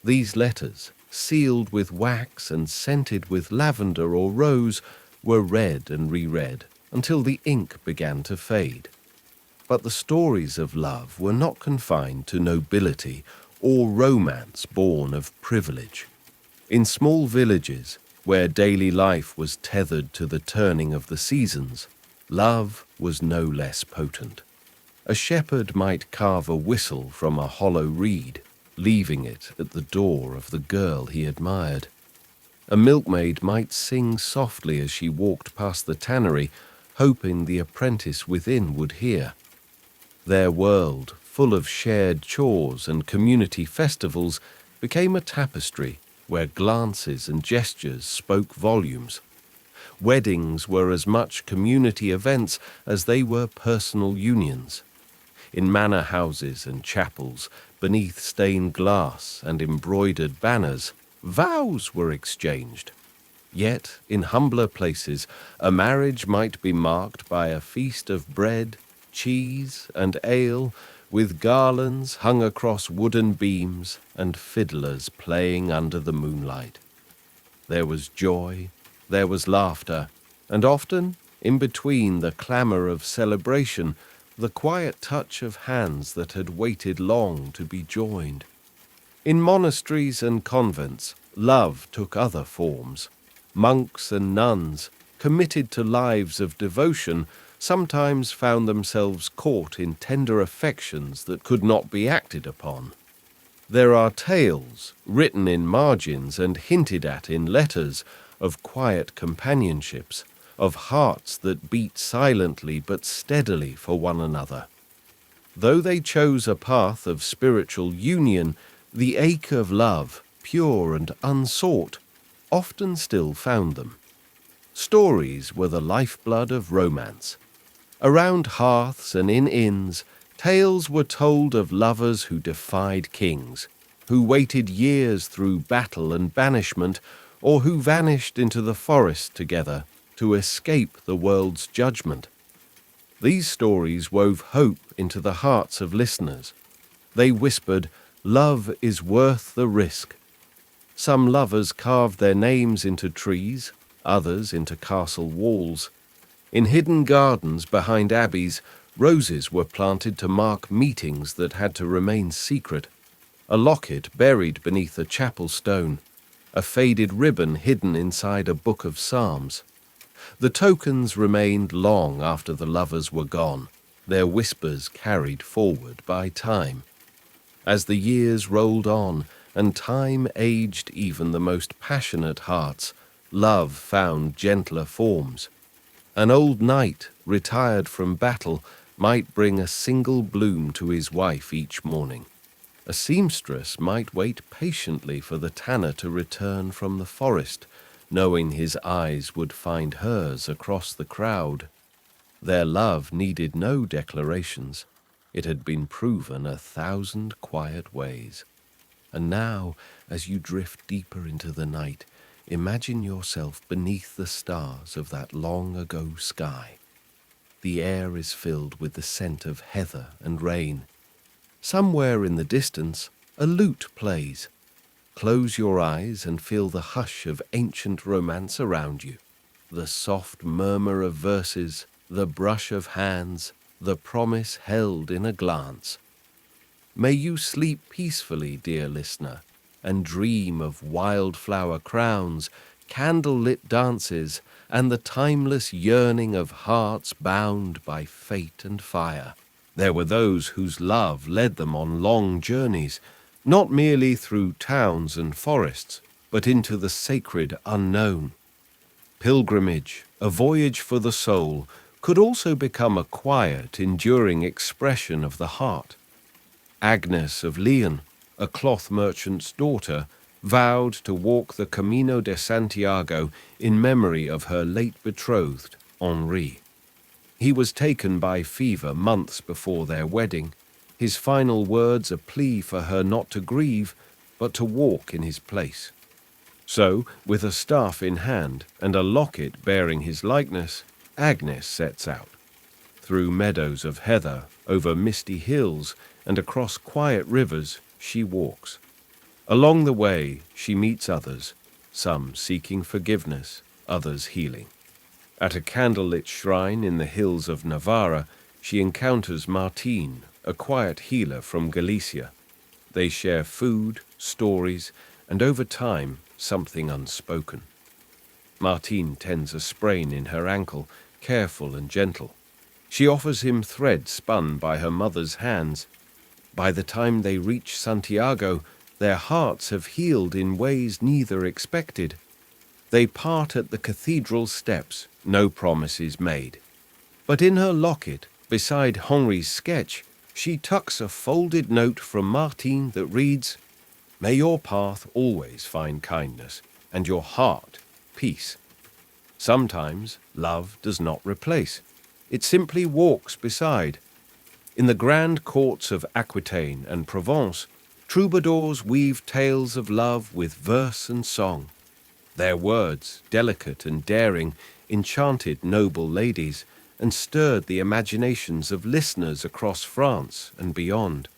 Speaker 1: These letters, sealed with wax and scented with lavender or rose, were read and reread until the ink began to fade. But the stories of love were not confined to nobility or romance born of privilege. In small villages, where daily life was tethered to the turning of the seasons, love was no less potent. A shepherd might carve a whistle from a hollow reed, leaving it at the door of the girl he admired. A milkmaid might sing softly as she walked past the tannery, hoping the apprentice within would hear. Their world, full of shared chores and community festivals, became a tapestry where glances and gestures spoke volumes. Weddings were as much community events as they were personal unions. In manor houses and chapels, beneath stained glass and embroidered banners, vows were exchanged. Yet, in humbler places, a marriage might be marked by a feast of bread, cheese, and ale, with garlands hung across wooden beams and fiddlers playing under the moonlight. There was joy, there was laughter, and often, in between the clamour of celebration, the quiet touch of hands that had waited long to be joined. In monasteries and convents, love took other forms. Monks and nuns, committed to lives of devotion, sometimes found themselves caught in tender affections that could not be acted upon. There are tales, written in margins and hinted at in letters, of quiet companionships, of hearts that beat silently but steadily for one another. Though they chose a path of spiritual union, the ache of love, pure and unsought, often still found them. Stories were the lifeblood of romance. Around hearths and in inns, tales were told of lovers who defied kings, who waited years through battle and banishment, or who vanished into the forest together to escape the world's judgment. These stories wove hope into the hearts of listeners. They whispered, "Love is worth the risk." Some lovers carved their names into trees, others into castle walls. In hidden gardens behind abbeys, roses were planted to mark meetings that had to remain secret. A locket buried beneath a chapel stone, a faded ribbon hidden inside a book of psalms. The tokens remained long after the lovers were gone, their whispers carried forward by time. As the years rolled on, and time aged even the most passionate hearts, love found gentler forms. An old knight, retired from battle, might bring a single bloom to his wife each morning. A seamstress might wait patiently for the tanner to return from the forest, knowing his eyes would find hers across the crowd. Their love needed no declarations. It had been proven 1,000 quiet ways. And now, as you drift deeper into the night, imagine yourself beneath the stars of that long-ago sky. The air is filled with the scent of heather and rain. Somewhere in the distance, a lute plays. Close your eyes and feel the hush of ancient romance around you. The soft murmur of verses, the brush of hands, the promise held in a glance. May you sleep peacefully, dear listener, and dream of wildflower crowns, candle-lit dances, and the timeless yearning of hearts bound by fate and fire. There were those whose love led them on long journeys, not merely through towns and forests, but into the sacred unknown. Pilgrimage, a voyage for the soul, could also become a quiet, enduring expression of the heart. Agnes of Leon, a cloth merchant's daughter, vowed to walk the Camino de Santiago in memory of her late betrothed, Henri. He was taken by fever months before their wedding, his final words a plea for her not to grieve, but to walk in his place. So, with a staff in hand and a locket bearing his likeness, Agnes sets out. Through meadows of heather, over misty hills, and across quiet rivers, she walks. Along the way, she meets others, some seeking forgiveness, others healing. At a candlelit shrine in the hills of Navarra, she encounters Martin, a quiet healer from Galicia. They share food, stories, and over time, something unspoken. Martin tends a sprain in her ankle, careful and gentle. She offers him thread spun by her mother's hands. By the time they reach Santiago, their hearts have healed in ways neither expected. They part at the cathedral steps, no promises made. But in her locket, beside Henri's sketch, she tucks a folded note from Martin that reads, "May your path always find kindness, and your heart peace." Sometimes love does not replace. It simply walks beside. In the grand courts of Aquitaine and Provence, troubadours weave tales of love with verse and song. Their words, delicate and daring, enchanted noble ladies and stirred the imaginations of listeners across France and beyond.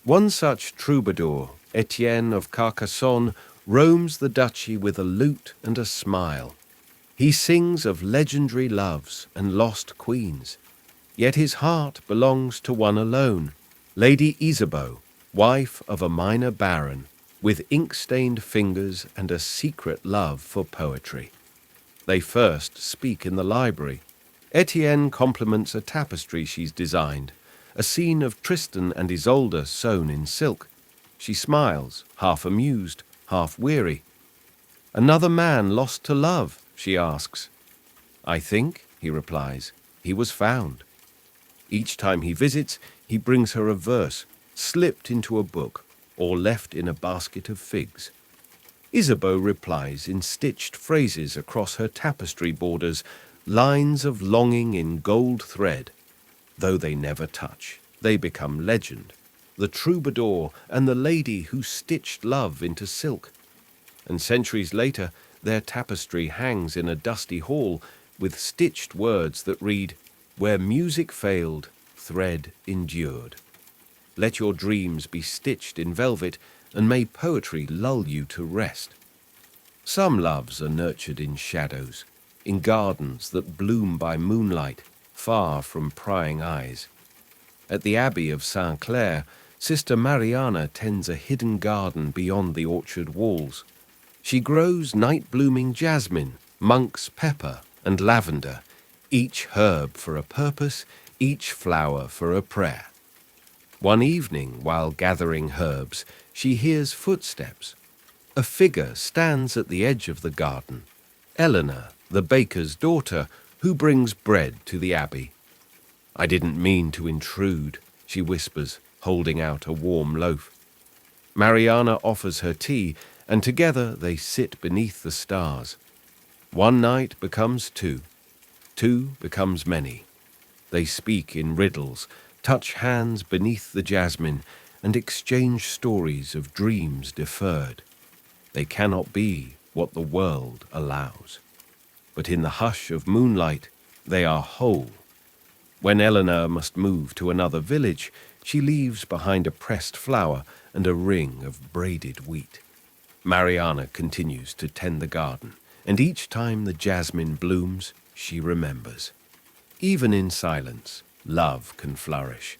Speaker 1: One such troubadour, Etienne of Carcassonne, roams the duchy with a lute and a smile. He sings of legendary loves and lost queens. Yet his heart belongs to one alone, Lady Isabeau, wife of a minor baron, with ink-stained fingers and a secret love for poetry. They first speak in the library. Etienne compliments a tapestry she's designed, a scene of Tristan and Isolde sewn in silk. She smiles, half amused, half weary. "Another man lost to love?" she asks. "I think," he replies, "he was found." Each time he visits, he brings her a verse, slipped into a book, or left in a basket of figs. Isabeau replies in stitched phrases across her tapestry borders, lines of longing in gold thread. Though they never touch, they become legend, the troubadour and the lady who stitched love into silk. And centuries later, their tapestry hangs in a dusty hall with stitched words that read, "Where music failed, thread endured." Let your dreams be stitched in velvet, and may poetry lull you to rest. Some loves are nurtured in shadows, in gardens that bloom by moonlight, far from prying eyes. At the Abbey of Saint Clair, Sister Mariana tends a hidden garden beyond the orchard walls. She grows night-blooming jasmine, monk's pepper, and lavender, each herb for a purpose, each flower for a prayer. One evening, while gathering herbs, she hears footsteps. A figure stands at the edge of the garden, Eleanor, the baker's daughter, who brings bread to the abbey. "I didn't mean to intrude," she whispers, holding out a warm loaf. Mariana offers her tea, and together they sit beneath the stars. One night becomes two. Two becomes many. They speak in riddles, touch hands beneath the jasmine, and exchange stories of dreams deferred. They cannot be what the world allows. But in the hush of moonlight, they are whole. When Eleanor must move to another village, she leaves behind a pressed flower and a ring of braided wheat. Mariana continues to tend the garden, and each time the jasmine blooms, she remembers. Even in silence, love can flourish.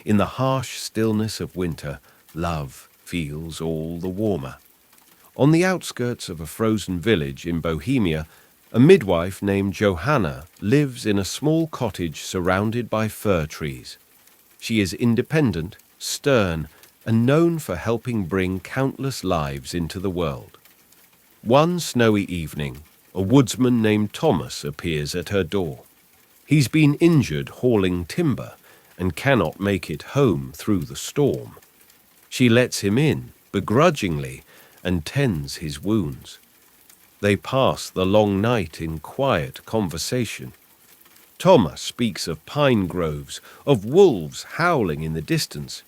Speaker 1: In the harsh stillness of winter, love feels all the warmer. On the outskirts of a frozen village in Bohemia, a midwife named Johanna lives in a small cottage surrounded by fir trees. She is independent, stern, and known for helping bring countless lives into the world. One snowy evening, a woodsman named Thomas appears at her door. He's been injured hauling timber and cannot make it home through the storm. She lets him in, begrudgingly, and tends his wounds. They pass the long night in quiet conversation. Thomas speaks of pine groves, of wolves howling in the distance.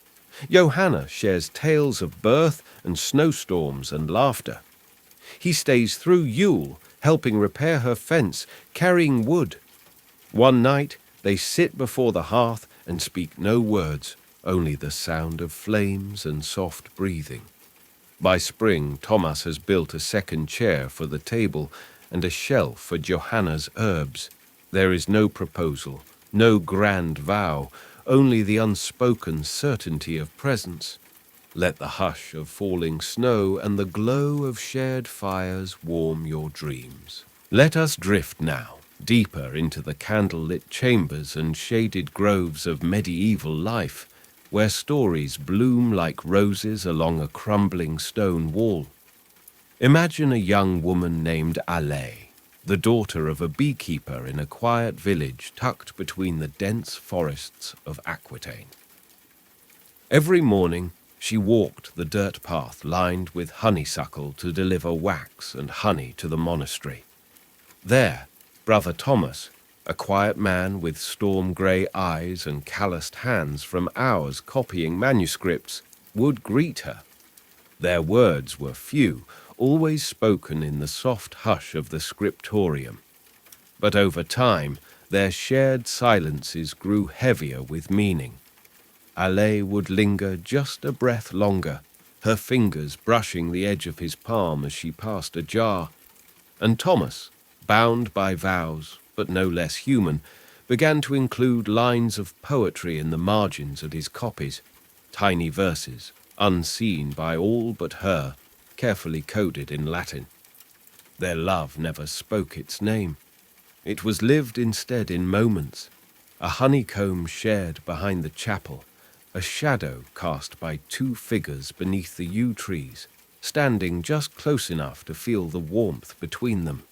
Speaker 1: Johanna shares tales of birth and snowstorms and laughter. He stays through Yule, helping repair her fence, carrying wood. One night, they sit before the hearth and speak no words, only the sound of flames and soft breathing. By spring, Thomas has built a second chair for the table and a shelf for Johanna's herbs. There is no proposal, no grand vow, only the unspoken certainty of presence. Let the hush of falling snow and the glow of shared fires warm your dreams. Let us drift now, deeper into the candle-lit chambers and shaded groves of medieval life, where stories bloom like roses along a crumbling stone wall. Imagine a young woman named Allée, the daughter of a beekeeper in a quiet village tucked between the dense forests of Aquitaine. Every morning, she walked the dirt path lined with honeysuckle to deliver wax and honey to the monastery. There, Brother Thomas, a quiet man with storm-grey eyes and calloused hands from hours copying manuscripts, would greet her. Their words were few, always spoken in the soft hush of the scriptorium. But over time, their shared silences grew heavier with meaning. Allée would linger just a breath longer, her fingers brushing the edge of his palm as she passed a jar. And Thomas, bound by vows, but no less human, began to include lines of poetry in the margins of his copies, tiny verses, unseen by all but her, carefully coded in Latin. Their love never spoke its name. It was lived instead in moments, a honeycomb shared behind the chapel, a shadow cast by two figures beneath the yew trees, standing just close enough to feel the warmth between them.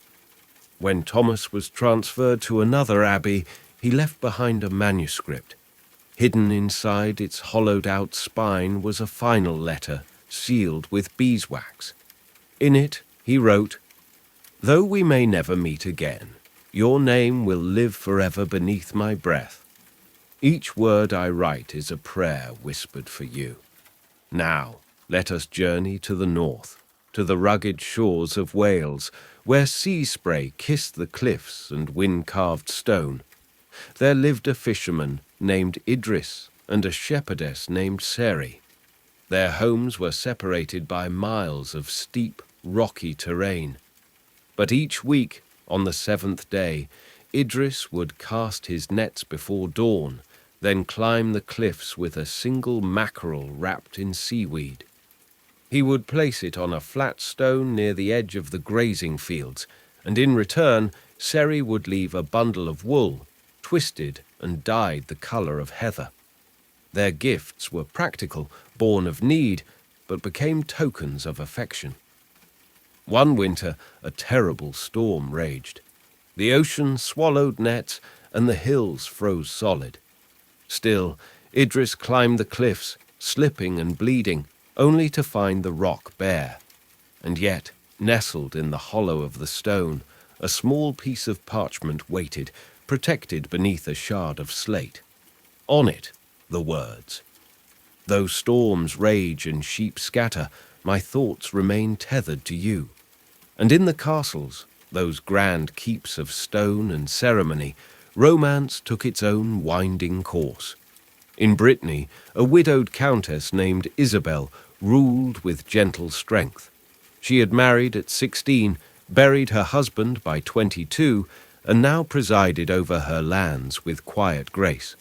Speaker 1: When Thomas was transferred to another abbey, he left behind a manuscript. Hidden inside its hollowed-out spine was a final letter, sealed with beeswax. In it, he wrote, "Though we may never meet again, your name will live forever beneath my breath. Each word I write is a prayer whispered for you. Now, let us journey to the north, to the rugged shores of Wales, where sea spray kissed the cliffs and wind-carved stone. There lived a fisherman named Idris and a shepherdess named Seri. Their homes were separated by miles of steep, rocky terrain. But each week, on the seventh day, Idris would cast his nets before dawn, then climb the cliffs with a single mackerel wrapped in seaweed. He would place it on a flat stone near the edge of the grazing fields, and in return, Seri would leave a bundle of wool, twisted and dyed the colour of heather. Their gifts were practical, born of need, but became tokens of affection. One winter, a terrible storm raged. The ocean swallowed nets, and the hills froze solid. Still, Idris climbed the cliffs, slipping and bleeding, only to find the rock bare. And yet, nestled in the hollow of the stone, a small piece of parchment waited, protected beneath a shard of slate. On it, the words, "Though storms rage and sheep scatter, my thoughts remain tethered to you." And in the castles, those grand keeps of stone and ceremony, romance took its own winding course. In Brittany, a widowed countess named Isabel ruled with gentle strength. She had married at 16, buried her husband by 22, and now presided over her lands with quiet grace.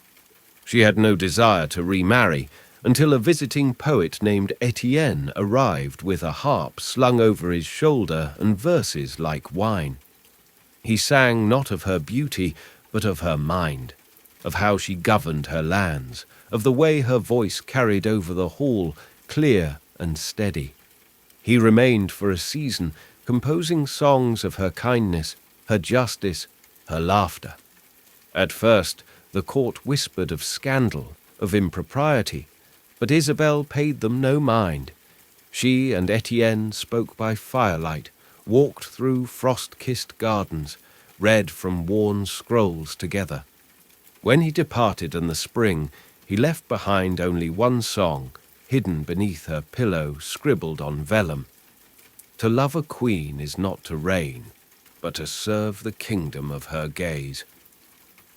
Speaker 1: She had no desire to remarry, until a visiting poet named Etienne arrived with a harp slung over his shoulder and verses like wine. He sang not of her beauty, but of her mind, of how she governed her lands, of the way her voice carried over the hall, clear and steady. He remained for a season, composing songs of her kindness, her justice, her laughter. At first, the court whispered of scandal, of impropriety, but Isabel paid them no mind. She and Etienne spoke by firelight, walked through frost-kissed gardens, read from worn scrolls together. When he departed in the spring, he left behind only one song, hidden beneath her pillow, scribbled on vellum. To love a queen is not to reign, but to serve the kingdom of her gaze.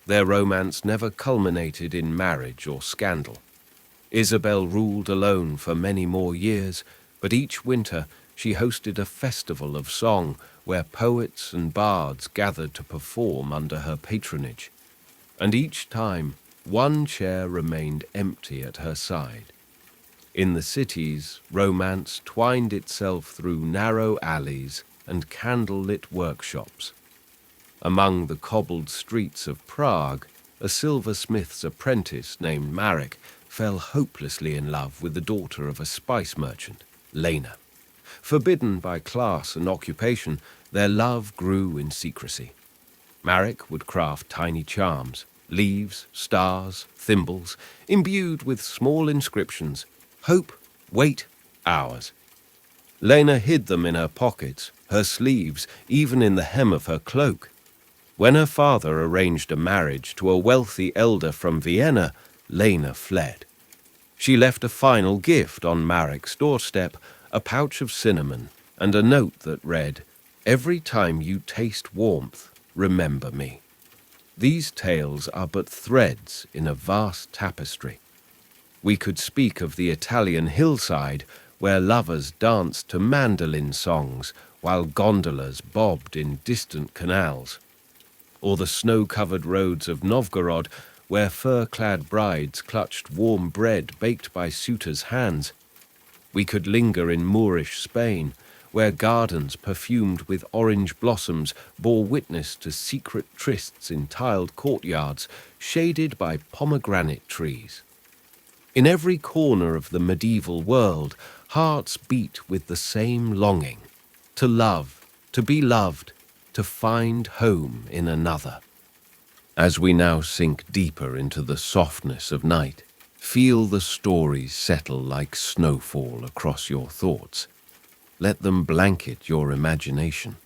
Speaker 1: Their romance never culminated in marriage or scandal. Isabel ruled alone for many more years, but each winter she hosted a festival of song where poets and bards gathered to perform under her patronage. And each time, one chair remained empty at her side. In the cities, romance twined itself through narrow alleys and candle-lit workshops. Among the cobbled streets of Prague, a silversmith's apprentice named Marek fell hopelessly in love with the daughter of a spice merchant, Lena. Forbidden by class and occupation, their love grew in secrecy. Marek would craft tiny charms, leaves, stars, thimbles, imbued with small inscriptions, hope, wait, ours. Lena hid them in her pockets, her sleeves, even in the hem of her cloak. When her father arranged a marriage to a wealthy elder from Vienna, Lena fled. She left a final gift on Marek's doorstep, a pouch of cinnamon, and a note that read, "Every time you taste warmth, remember me." These tales are but threads in a vast tapestry. We could speak of the Italian hillside, where lovers danced to mandolin songs while gondolas bobbed in distant canals, or the snow-covered roads of Novgorod, where fur-clad brides clutched warm bread baked by suitors' hands. We could linger in Moorish Spain, where gardens perfumed with orange blossoms bore witness to secret trysts in tiled courtyards shaded by pomegranate trees. In every corner of the medieval world, hearts beat with the same longing, to love, to be loved, to find home in another. As we now sink deeper into the softness of night, feel the stories settle like snowfall across your thoughts. Let them blanket your imagination.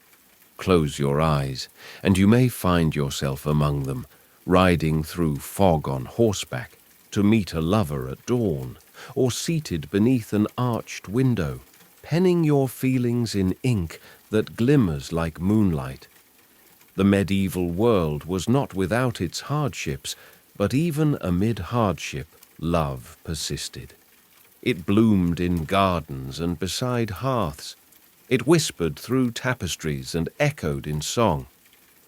Speaker 1: Close your eyes, and you may find yourself among them, riding through fog on horseback to meet a lover at dawn, or seated beneath an arched window, penning your feelings in ink that glimmers like moonlight. The medieval world was not without its hardships, but even amid hardship, love persisted. It bloomed in gardens and beside hearths. It whispered through tapestries and echoed in song.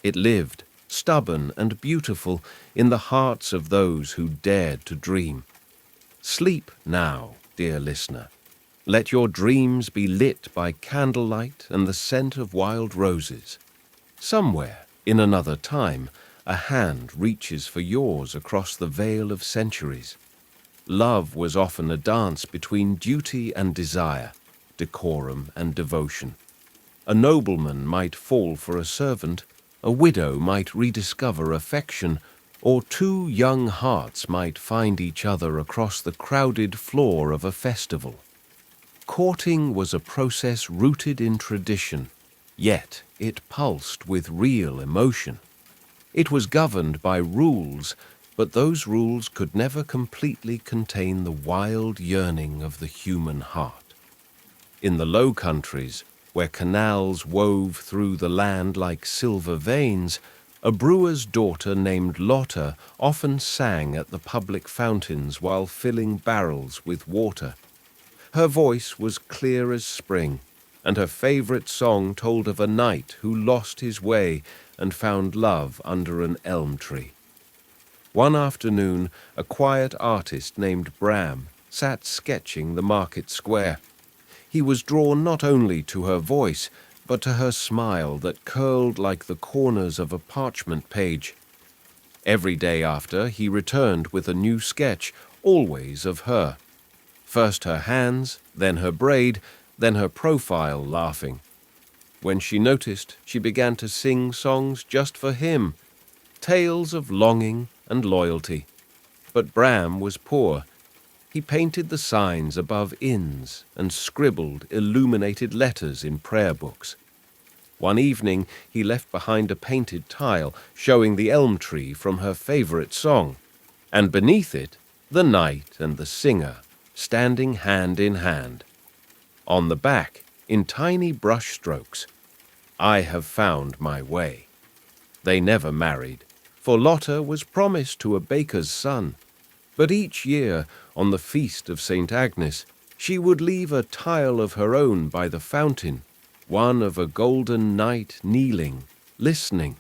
Speaker 1: It lived, stubborn and beautiful, in the hearts of those who dared to dream. Sleep now, dear listener. Let your dreams be lit by candlelight and the scent of wild roses. Somewhere, in another time, a hand reaches for yours across the veil of centuries. Love was often a dance between duty and desire, decorum and devotion. A nobleman might fall for a servant, a widow might rediscover affection, or two young hearts might find each other across the crowded floor of a festival. Courting was a process rooted in tradition, yet it pulsed with real emotion. It was governed by rules, but those rules could never completely contain the wild yearning of the human heart. In the Low Countries, where canals wove through the land like silver veins, a brewer's daughter named Lotta often sang at the public fountains while filling barrels with water. Her voice was clear as spring, and her favorite song told of a knight who lost his way and found love under an elm tree. One afternoon, a quiet artist named Bram sat sketching the market square. He was drawn not only to her voice, but to her smile that curled like the corners of a parchment page. Every day after, he returned with a new sketch, always of her. First her hands, then her braid, then her profile laughing. When she noticed, she began to sing songs just for him, tales of longing and loyalty. But Bram was poor. He painted the signs above inns and scribbled illuminated letters in prayer books. One evening he left behind a painted tile showing the elm tree from her favorite song, and beneath it the knight and the singer standing hand in hand. On the back, in tiny brush strokes, "I have found my way." They never married, for Lotta was promised to a baker's son. But each year, on the feast of St. Agnes, she would leave a tile of her own by the fountain, one of a golden knight kneeling, listening.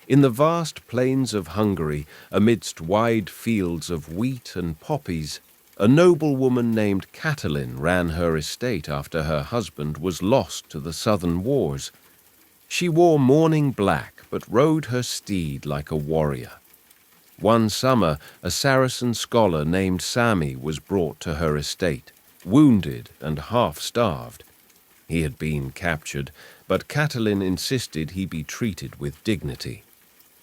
Speaker 1: In the vast plains of Hungary, amidst wide fields of wheat and poppies, a noblewoman named Catelyn ran her estate after her husband was lost to the southern wars. She wore mourning black, but rode her steed like a warrior. One summer, a Saracen scholar named Sami was brought to her estate, wounded and half-starved. He had been captured, but Catelyn insisted he be treated with dignity.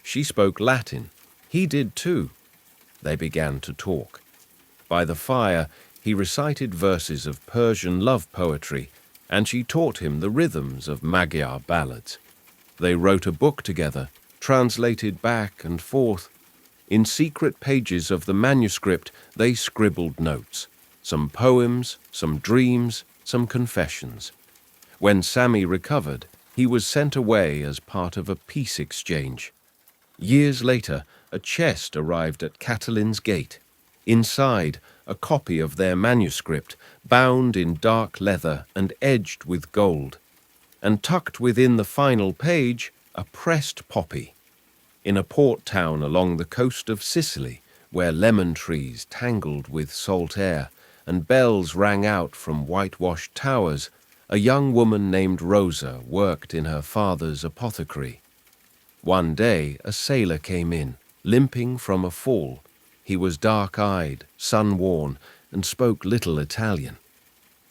Speaker 1: She spoke Latin. He did too. They began to talk. By the fire, he recited verses of Persian love poetry, and she taught him the rhythms of Magyar ballads. They wrote a book together, translated back and forth. In secret pages of the manuscript, they scribbled notes, some poems, some dreams, some confessions. When Sami recovered, he was sent away as part of a peace exchange. Years later, a chest arrived at Catelyn's gate. Inside, a copy of their manuscript, bound in dark leather and edged with gold. And tucked within the final page, a pressed poppy. In a port town along the coast of Sicily, where lemon trees tangled with salt air and bells rang out from whitewashed towers, a young woman named Rosa worked in her father's apothecary. One day a sailor came in, limping from a fall. He was dark-eyed, sun-worn, and spoke little Italian.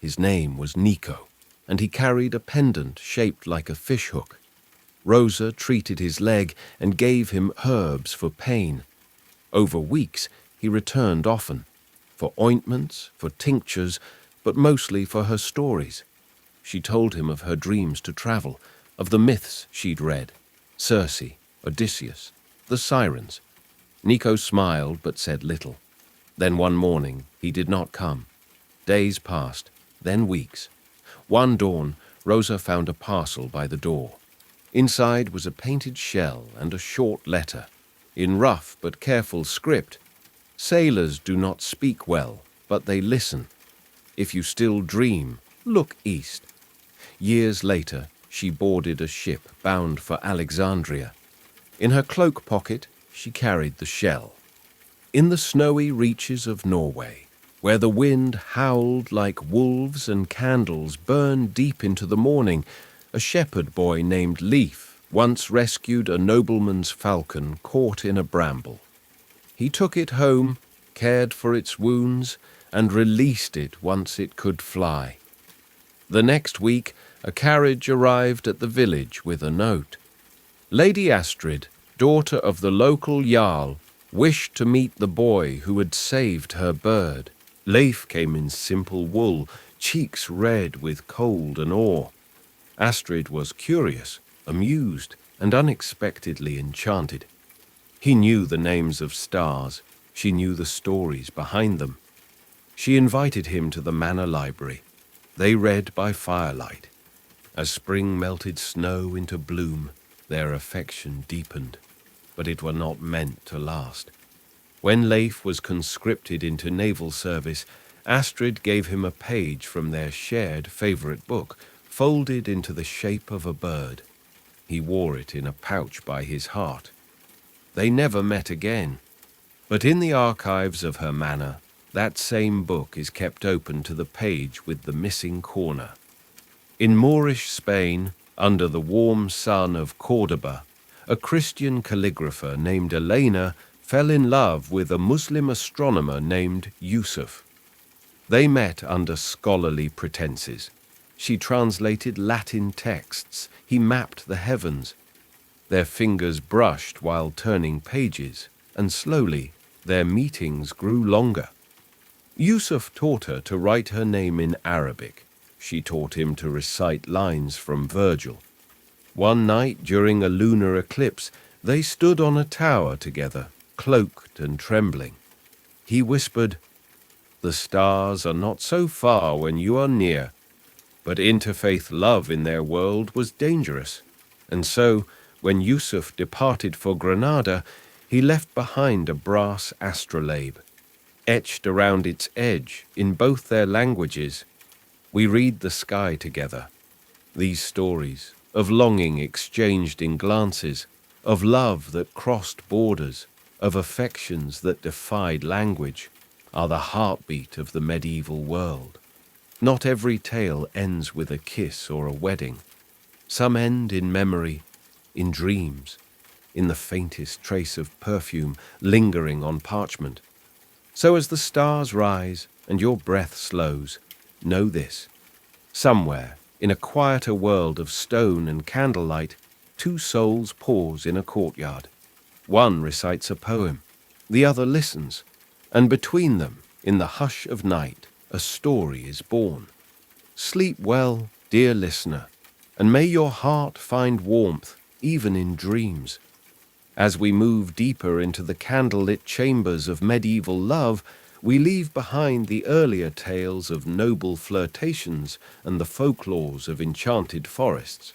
Speaker 1: His name was Nico, and he carried a pendant shaped like a fishhook. Rosa treated his leg and gave him herbs for pain. Over weeks, he returned often, for ointments, for tinctures, but mostly for her stories. She told him of her dreams to travel, of the myths she'd read, Circe, Odysseus, the sirens. Nico smiled but said little. Then one morning, he did not come. Days passed, then weeks. One dawn, Rosa found a parcel by the door. Inside was a painted shell and a short letter, in rough but careful script. Sailors do not speak well, but they listen. If you still dream, look east. Years later, she boarded a ship bound for Alexandria. In her cloak pocket, she carried the shell. In the snowy reaches of Norway, where the wind howled like wolves and candles burned deep into the morning, a shepherd boy named Leif once rescued a nobleman's falcon caught in a bramble. He took it home, cared for its wounds, and released it once it could fly. The next week, a carriage arrived at the village with a note. Lady Astrid, daughter of the local Jarl, wished to meet the boy who had saved her bird. Leif came in simple wool, cheeks red with cold and awe. Astrid was curious, amused, and unexpectedly enchanted. He knew the names of stars. She knew the stories behind them. She invited him to the manor library. They read by firelight. As spring melted snow into bloom, their affection deepened, but it was not meant to last. When Leif was conscripted into naval service, Astrid gave him a page from their shared favorite book, folded into the shape of a bird. He wore it in a pouch by his heart. They never met again, but in the archives of her manor, that same book is kept open to the page with the missing corner. In Moorish Spain, under the warm sun of Córdoba, a Christian calligrapher named Elena fell in love with a Muslim astronomer named Yusuf. They met under scholarly pretenses. She translated Latin texts, he mapped the heavens. Their fingers brushed while turning pages, and slowly their meetings grew longer. Yusuf taught her to write her name in Arabic. She taught him to recite lines from Virgil. One night during a lunar eclipse, they stood on a tower together, cloaked and trembling. He whispered, "The stars are not so far when you are near." But interfaith love in their world was dangerous, and so, when Yusuf departed for Granada, he left behind a brass astrolabe. Etched around its edge, in both their languages, we read the sky together. These stories, of longing exchanged in glances, of love that crossed borders, of affections that defied language, are the heartbeat of the medieval world. Not every tale ends with a kiss or a wedding. Some end in memory, in dreams, in the faintest trace of perfume lingering on parchment. So as the stars rise and your breath slows, know this. Somewhere, in a quieter world of stone and candlelight, two souls pause in a courtyard. One recites a poem, the other listens, and between them, in the hush of night, a story is born. Sleep well, dear listener, and may your heart find warmth even in dreams. As we move deeper into the candlelit chambers of medieval love, we leave behind the earlier tales of noble flirtations and the folklores of enchanted forests.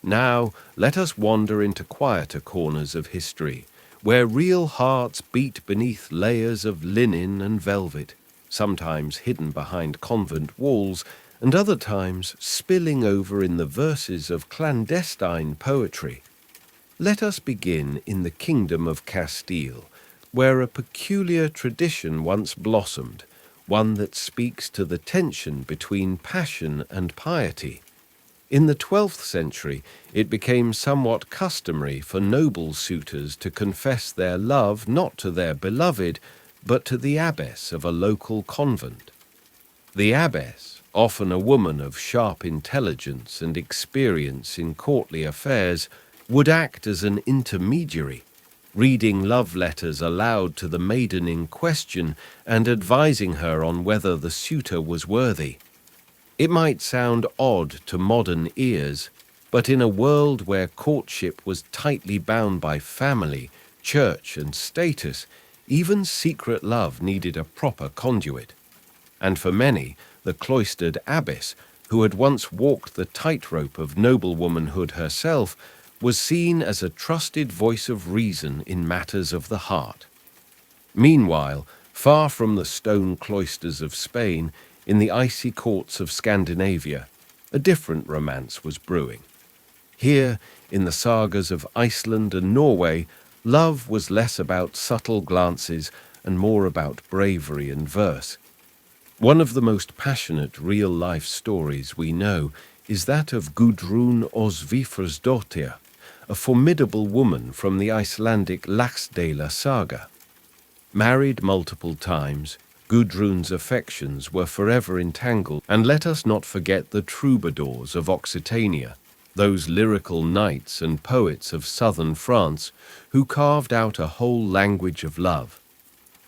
Speaker 1: Now, let us wander into quieter corners of history, where real hearts beat beneath layers of linen and velvet, sometimes hidden behind convent walls, and other times spilling over in the verses of clandestine poetry. Let us begin in the kingdom of Castile, where a peculiar tradition once blossomed, one that speaks to the tension between passion and piety. In the 12th century, it became somewhat customary for noble suitors to confess their love not to their beloved, but to the abbess of a local convent. The abbess, often a woman of sharp intelligence and experience in courtly affairs, would act as an intermediary, reading love letters aloud to the maiden in question and advising her on whether the suitor was worthy. It might sound odd to modern ears, but in a world where courtship was tightly bound by family, church, and status, even secret love needed a proper conduit. And for many, the cloistered abbess, who had once walked the tightrope of noblewomanhood herself, was seen as a trusted voice of reason in matters of the heart. Meanwhile, far from the stone cloisters of Spain, in the icy courts of Scandinavia, a different romance was brewing. Here, in the sagas of Iceland and Norway, love was less about subtle glances and more about bravery and verse. One of the most passionate real-life stories we know is that of Gudrun Osvifursdottir, a formidable woman from the Icelandic Laxdæla saga. Married multiple times, Gudrun's affections were forever entangled, and let us not forget the troubadours of Occitania, those lyrical knights and poets of southern France who carved out a whole language of love.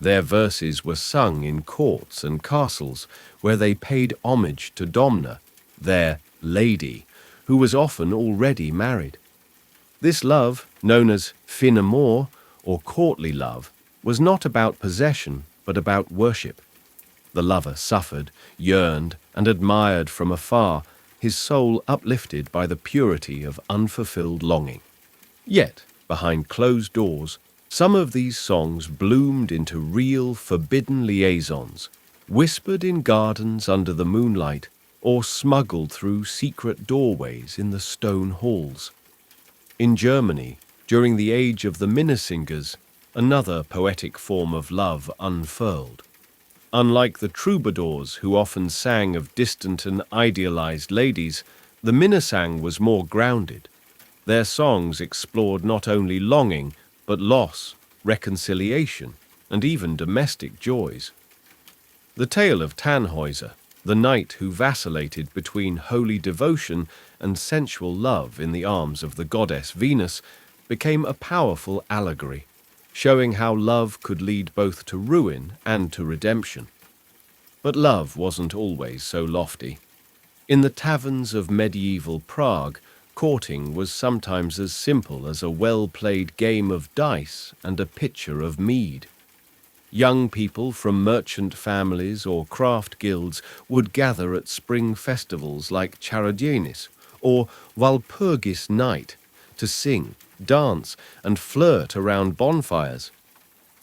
Speaker 1: Their verses were sung in courts and castles where they paid homage to Domna, their lady, who was often already married. This love, known as fin amour, or courtly love, was not about possession, but about worship. The lover suffered, yearned, and admired from afar, his soul uplifted by the purity of unfulfilled longing. Yet, behind closed doors, some of these songs bloomed into real, forbidden liaisons, whispered in gardens under the moonlight, or smuggled through secret doorways in the stone halls. In Germany, during the age of the Minnesingers, another poetic form of love unfurled. Unlike the troubadours who often sang of distant and idealized ladies, the minnesang was more grounded. Their songs explored not only longing, but loss, reconciliation, and even domestic joys. The tale of Tannhäuser, the knight who vacillated between holy devotion and sensual love in the arms of the goddess Venus, became a powerful allegory, showing how love could lead both to ruin and to redemption. But love wasn't always so lofty. In the taverns of medieval Prague, courting was sometimes as simple as a well-played game of dice and a pitcher of mead. Young people from merchant families or craft guilds would gather at spring festivals like Charodienis or Walpurgis Night to sing, dance, and flirt around bonfires.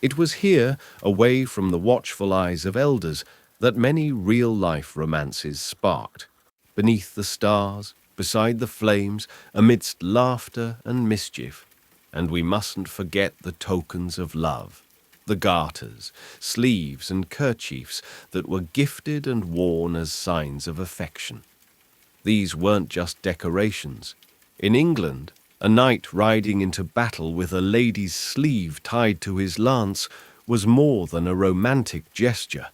Speaker 1: It was here, away from the watchful eyes of elders, that many real-life romances sparked. Beneath the stars, beside the flames, amidst laughter and mischief. And we mustn't forget the tokens of love, the garters, sleeves, and kerchiefs that were gifted and worn as signs of affection. These weren't just decorations. In England, a knight riding into battle with a lady's sleeve tied to his lance was more than a romantic gesture.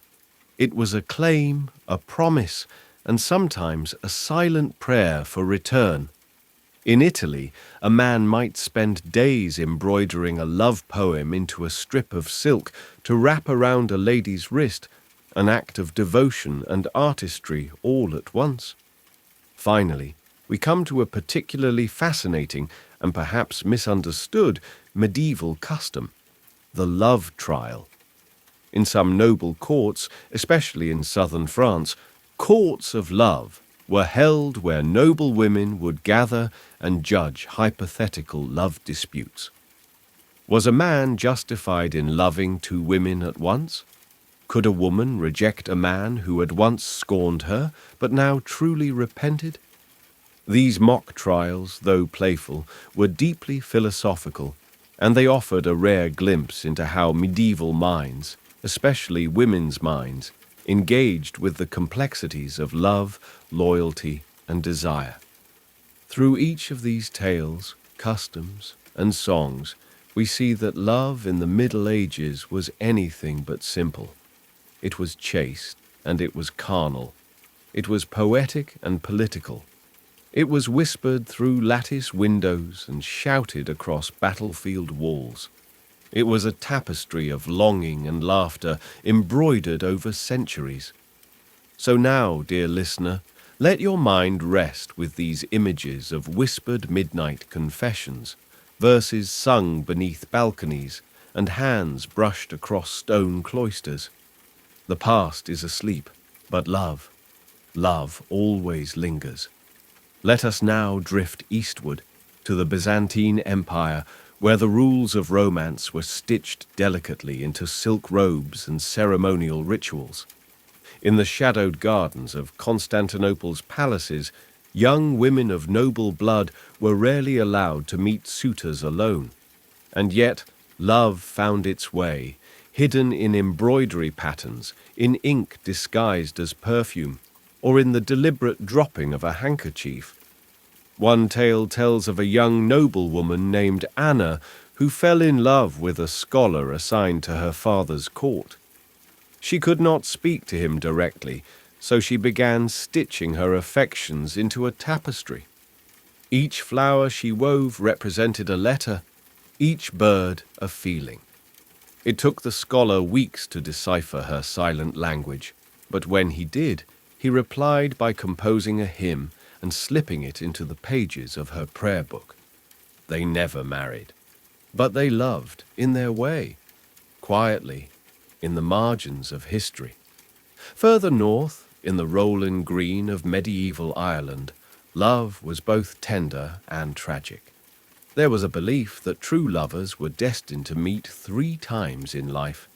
Speaker 1: It was a claim, a promise, and sometimes a silent prayer for return. In Italy, a man might spend days embroidering a love poem into a strip of silk to wrap around a lady's wrist, an act of devotion and artistry all at once. Finally, we come to a particularly fascinating and perhaps misunderstood medieval custom, the love trial. In some noble courts, especially in southern France, courts of love were held where noble women would gather and judge hypothetical love disputes. Was a man justified in loving two women at once? Could a woman reject a man who had once scorned her, but now truly repented? These mock trials, though playful, were deeply philosophical, and they offered a rare glimpse into how medieval minds, especially women's minds, engaged with the complexities of love, loyalty, and desire. Through each of these tales, customs, and songs, we see that love in the Middle Ages was anything but simple. It was chaste, and it was carnal. It was poetic and political. It was whispered through lattice windows and shouted across battlefield walls. It was a tapestry of longing and laughter embroidered over centuries. So now, dear listener, let your mind rest with these images of whispered midnight confessions, verses sung beneath balconies, and hands brushed across stone cloisters. The past is asleep, but love always lingers. Let us now drift eastward to the Byzantine Empire, where the rules of romance were stitched delicately into silk robes and ceremonial rituals. In the shadowed gardens of Constantinople's palaces, young women of noble blood were rarely allowed to meet suitors alone. And yet, love found its way, hidden in embroidery patterns, in ink disguised as perfume, or in the deliberate dropping of a handkerchief. One tale tells of a young noblewoman named Anna who fell in love with a scholar assigned to her father's court. She could not speak to him directly, so she began stitching her affections into a tapestry. Each flower she wove represented a letter, each bird a feeling. It took the scholar weeks to decipher her silent language, but when he did, he replied by composing a hymn and slipping it into the pages of her prayer book. They never married, but they loved in their way, quietly, in the margins of history. Further north, in the rolling green of medieval Ireland, love was both tender and tragic. There was a belief that true lovers were destined to meet 3 times in life,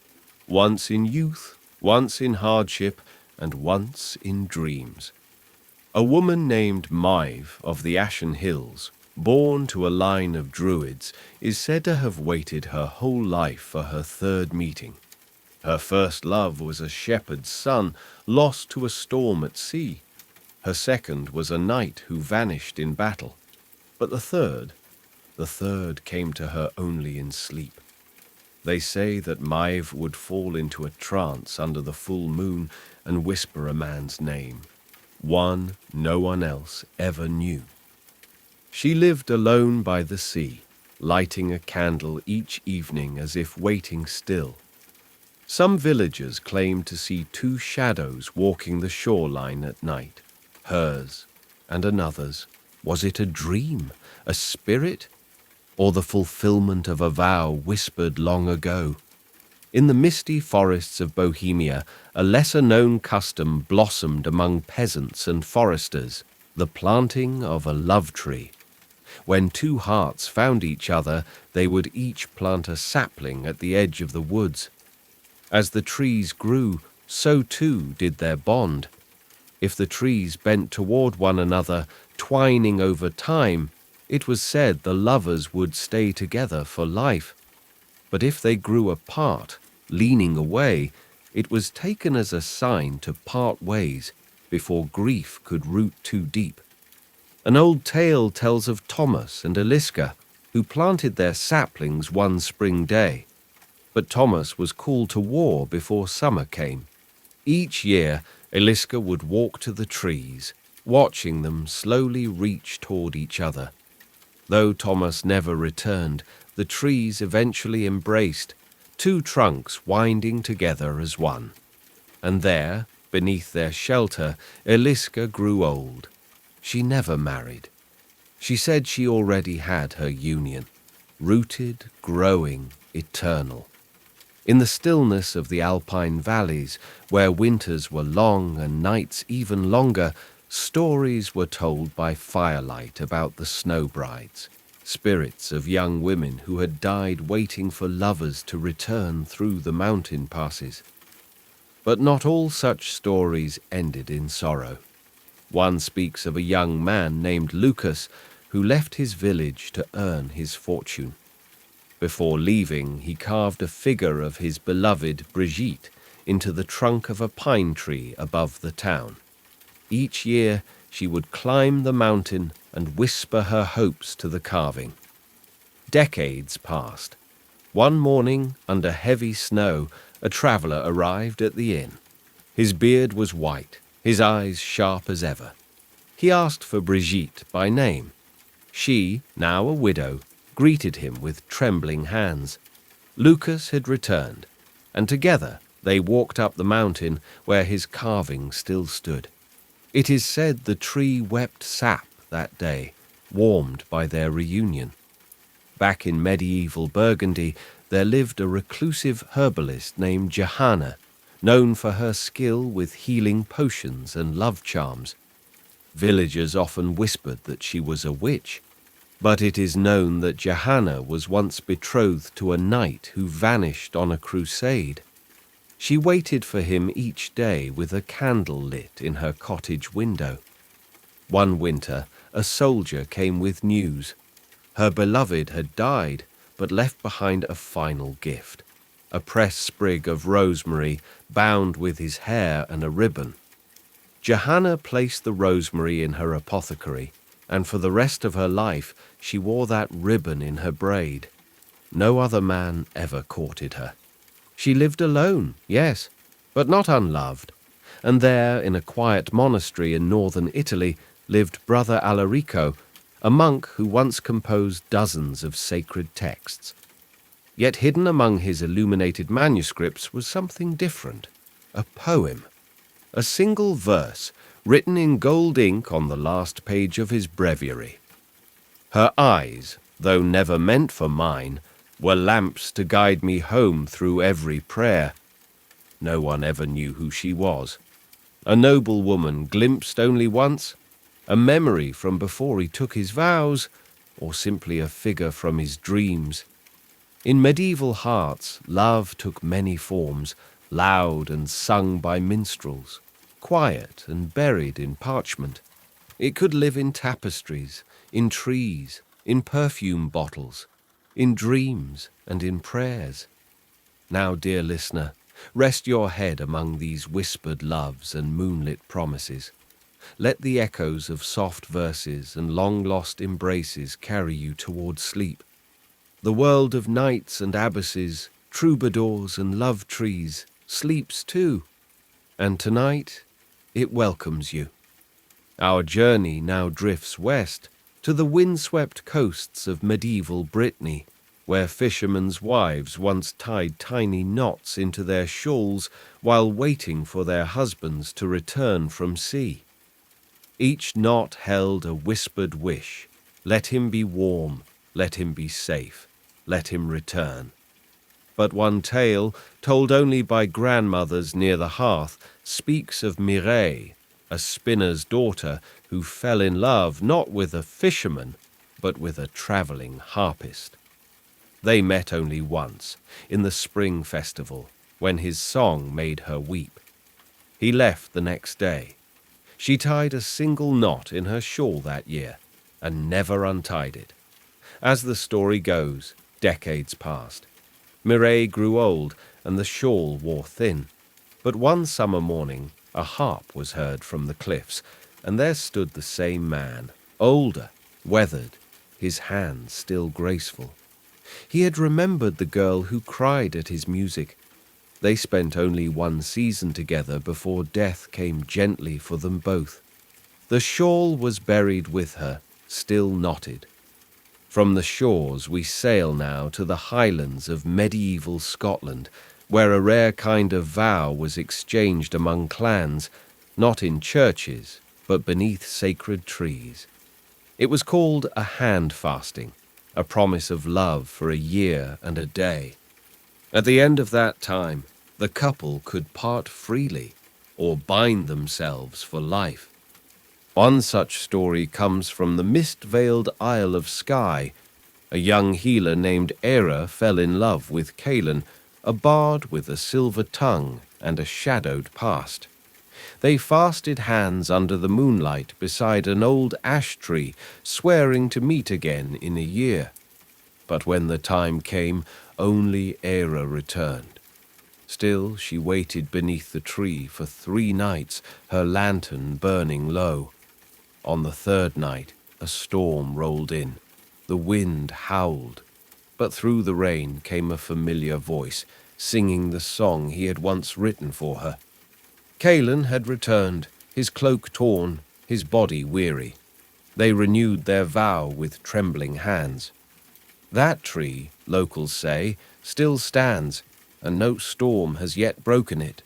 Speaker 1: once in youth, once in hardship, and once in dreams. A woman named Maeve of the Ashen Hills, born to a line of druids, is said to have waited her whole life for her 3rd meeting. Her first love was a shepherd's son, lost to a storm at sea. Her second was a knight who vanished in battle. But the third came to her only in sleep. They say that Maeve would fall into a trance under the full moon and whisper a man's name, one no one else ever knew. She lived alone by the sea, lighting a candle each evening as if waiting still. Some villagers claimed to see two shadows walking the shoreline at night, hers and another's. Was it a dream, a spirit, or the fulfillment of a vow whispered long ago? In the misty forests of Bohemia, a lesser-known custom blossomed among peasants and foresters, the planting of a love tree. When two hearts found each other, they would each plant a sapling at the edge of the woods. As the trees grew, so too did their bond. If the trees bent toward one another, twining over time, it was said the lovers would stay together for life. But if they grew apart, leaning away, it was taken as a sign to part ways before grief could root too deep. An old tale tells of Thomas and Eliska, who planted their saplings one spring day. But Thomas was called to war before summer came. Each year, Eliska would walk to the trees, watching them slowly reach toward each other. Though Thomas never returned, the trees eventually embraced, two trunks winding together as one. And there, beneath their shelter, Eliska grew old. She never married. She said she already had her union, rooted, growing, eternal. In the stillness of the alpine valleys, where winters were long and nights even longer, stories were told by firelight about the snow brides, spirits of young women who had died waiting for lovers to return through the mountain passes. But not all such stories ended in sorrow. One speaks of a young man named Lucas who left his village to earn his fortune. Before leaving, he carved a figure of his beloved Brigitte into the trunk of a pine tree above the town. Each year, she would climb the mountain and whisper her hopes to the carving. Decades passed. One morning, under heavy snow, a traveller arrived at the inn. His beard was white, his eyes sharp as ever. He asked for Brigitte by name. She, now a widow, greeted him with trembling hands. Lucas had returned, and together they walked up the mountain where his carving still stood. It is said the tree wept sap that day, warmed by their reunion. Back in medieval Burgundy, there lived a reclusive herbalist named Johanna, known for her skill with healing potions and love charms. Villagers often whispered that she was a witch, but it is known that Johanna was once betrothed to a knight who vanished on a crusade. She waited for him each day with a candle lit in her cottage window. One winter, a soldier came with news. Her beloved had died, but left behind a final gift, a pressed sprig of rosemary bound with his hair and a ribbon. Johanna placed the rosemary in her apothecary, and for the rest of her life she wore that ribbon in her braid. No other man ever courted her. She lived alone, yes, but not unloved, and there, in a quiet monastery in northern Italy, lived Brother Alarico, a monk who once composed dozens of sacred texts. Yet hidden among his illuminated manuscripts was something different, a poem, a single verse written in gold ink on the last page of his breviary. Her eyes, though never meant for mine, were lamps to guide me home through every prayer. No one ever knew who she was. A noble woman glimpsed only once, a memory from before he took his vows, or simply a figure from his dreams. In medieval hearts, love took many forms, loud and sung by minstrels, quiet and buried in parchment. It could live in tapestries, in trees, in perfume bottles, in dreams and in prayers. Now, dear listener, Rest your head among these whispered loves and moonlit promises. Let the echoes of soft verses and long-lost embraces carry you toward sleep. The world of knights and abbesses, troubadours and love trees sleeps too, and tonight it welcomes you. Our journey now drifts west to the windswept coasts of medieval Brittany, where fishermen's wives once tied tiny knots into their shawls while waiting for their husbands to return from sea. Each knot held a whispered wish: let him be warm, let him be safe, let him return. But one tale, told only by grandmothers near the hearth, speaks of Mireille, a spinner's daughter who fell in love not with a fisherman, but with a travelling harpist. They met only once, in the spring festival, when his song made her weep. He left the next day. She tied a single knot in her shawl that year, and never untied it. As the story goes, decades passed. Mireille grew old, and the shawl wore thin. But one summer morning, a harp was heard from the cliffs, and there stood the same man, older, weathered, his hands still graceful. He had remembered the girl who cried at his music. They spent only one season together before death came gently for them both. The shawl was buried with her, still knotted. From the shores we sail now to the highlands of medieval Scotland, where a rare kind of vow was exchanged among clans, not in churches, but beneath sacred trees. It was called a hand fasting, a promise of love for a year and a day. At the end of that time, the couple could part freely or bind themselves for life. One such story comes from the mist-veiled Isle of Skye. A young healer named Era fell in love with Caelan, a bard with a silver tongue and a shadowed past. They fasted hands under the moonlight beside an old ash tree, swearing to meet again in a year. But when the time came, only Era returned. Still she waited beneath the tree for 3 nights, her lantern burning low. On the 3rd night, a storm rolled in. The wind howled, but through the rain came a familiar voice, singing the song he had once written for her. Caelan had returned, his cloak torn, his body weary. They renewed their vow with trembling hands. That tree, locals say, still stands, and no storm has yet broken it.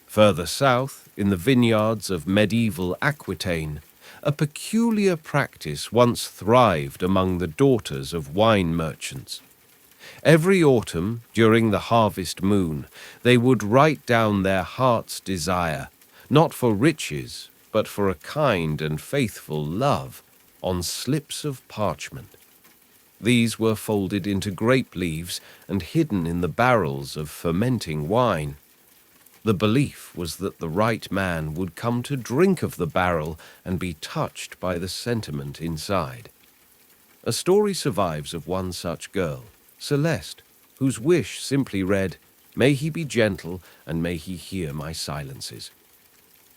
Speaker 1: Further south, in the vineyards of medieval Aquitaine, a peculiar practice once thrived among the daughters of wine merchants. Every autumn, during the harvest moon, they would write down their heart's desire, not for riches, but for a kind and faithful love, on slips of parchment. These were folded into grape leaves and hidden in the barrels of fermenting wine. The belief was that the right man would come to drink of the barrel and be touched by the sentiment inside. A story survives of one such girl, Celeste, whose wish simply read, "May he be gentle and may he hear my silences."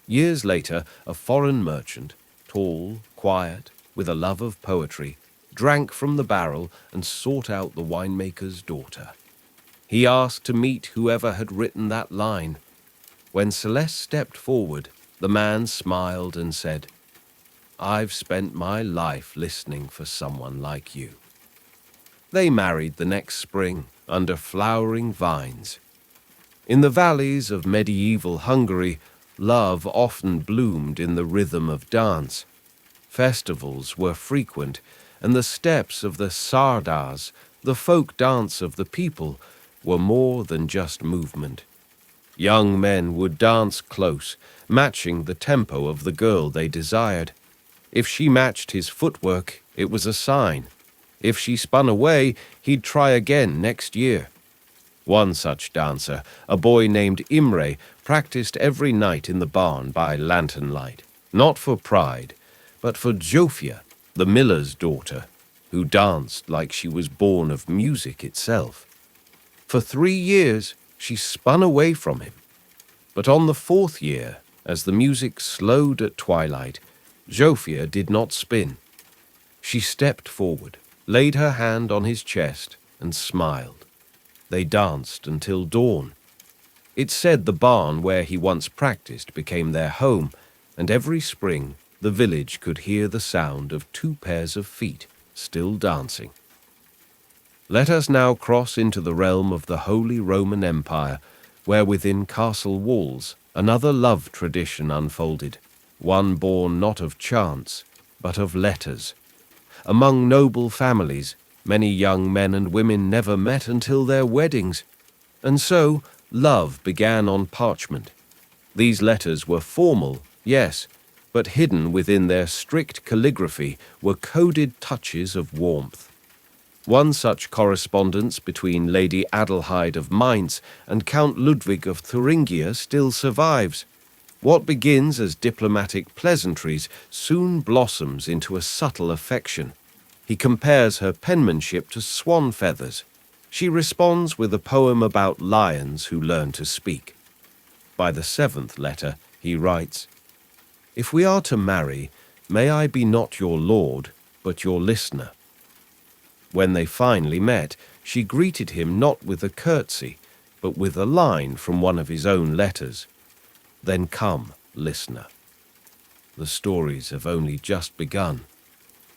Speaker 1: Years later, a foreign merchant, tall, quiet, with a love of poetry, drank from the barrel and sought out the winemaker's daughter. He asked to meet whoever had written that line. When Celeste stepped forward, the man smiled and said, "I've spent my life listening for someone like you." They married the next spring under flowering vines. In the valleys of medieval Hungary, love often bloomed in the rhythm of dance. Festivals were frequent, and the steps of the Sardas, the folk dance of the people, were more than just movement. Young men would dance close, matching the tempo of the girl they desired. If she matched his footwork, it was a sign. If she spun away, he'd try again next year. One such dancer, a boy named Imre, practiced every night in the barn by lantern light, not for pride, but for Jofia, the miller's daughter, who danced like she was born of music itself. For 3 years, She spun away from him. But on the 4th year, as the music slowed at twilight, Zsófia did not spin. She stepped forward, laid her hand on his chest, and smiled. They danced until dawn. It said the barn where he once practiced became their home, and every spring the village could hear the sound of 2 pairs of feet still dancing. Let us now cross into the realm of the Holy Roman Empire, where within castle walls another love tradition unfolded, one born not of chance, but of letters. Among noble families, many young men and women never met until their weddings, and so love began on parchment. These letters were formal, yes, but hidden within their strict calligraphy were coded touches of warmth. One such correspondence between Lady Adelheid of Mainz and Count Ludwig of Thuringia still survives. What begins as diplomatic pleasantries soon blossoms into a subtle affection. He compares her penmanship to swan feathers. She responds with a poem about lions who learn to speak. By the 7th letter, he writes, "If we are to marry, may I be not your lord, but your listener." When they finally met, she greeted him not with a curtsy, but with a line from one of his own letters. "Then come, listener." The stories have only just begun,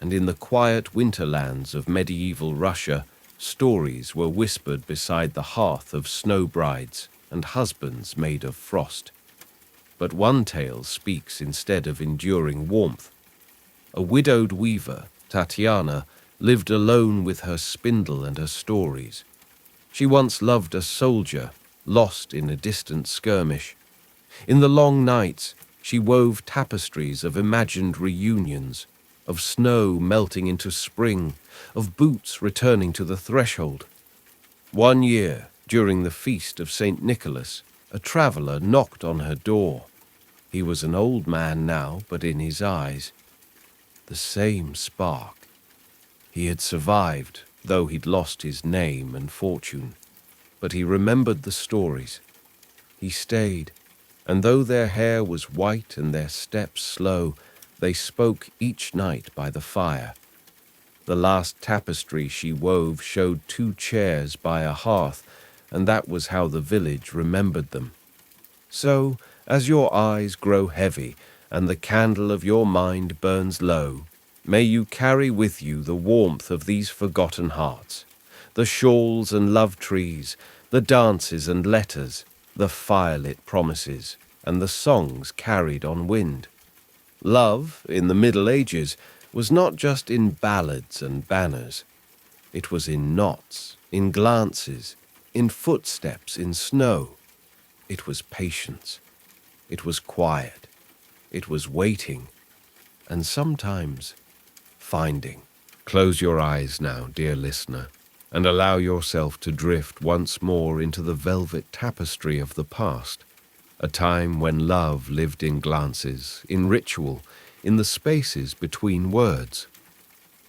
Speaker 1: and in the quiet winterlands of medieval Russia, stories were whispered beside the hearth of snow brides and husbands made of frost. But one tale speaks instead of enduring warmth. A widowed weaver, Tatiana, lived alone with her spindle and her stories. She once loved a soldier, lost in a distant skirmish. In the long nights, she wove tapestries of imagined reunions, of snow melting into spring, of boots returning to the threshold. One year, during the feast of St. Nicholas, a traveller knocked on her door. He was an old man now, but in his eyes, the same spark. He had survived, though he'd lost his name and fortune. But he remembered the stories. He stayed, and though their hair was white and their steps slow, they spoke each night by the fire. The last tapestry she wove showed 2 chairs by a hearth, and that was how the village remembered them. So, as your eyes grow heavy and the candle of your mind burns low, may you carry with you the warmth of these forgotten hearts, the shawls and love trees, the dances and letters, the firelit promises, and the songs carried on wind. Love, in the Middle Ages, was not just in ballads and banners. It was in knots, in glances, in footsteps in snow. It was patience. It was quiet. It was waiting. And sometimes finding. Close your eyes now, dear listener, and allow yourself to drift once more into the velvet tapestry of the past, a time when love lived in glances, in ritual, in the spaces between words.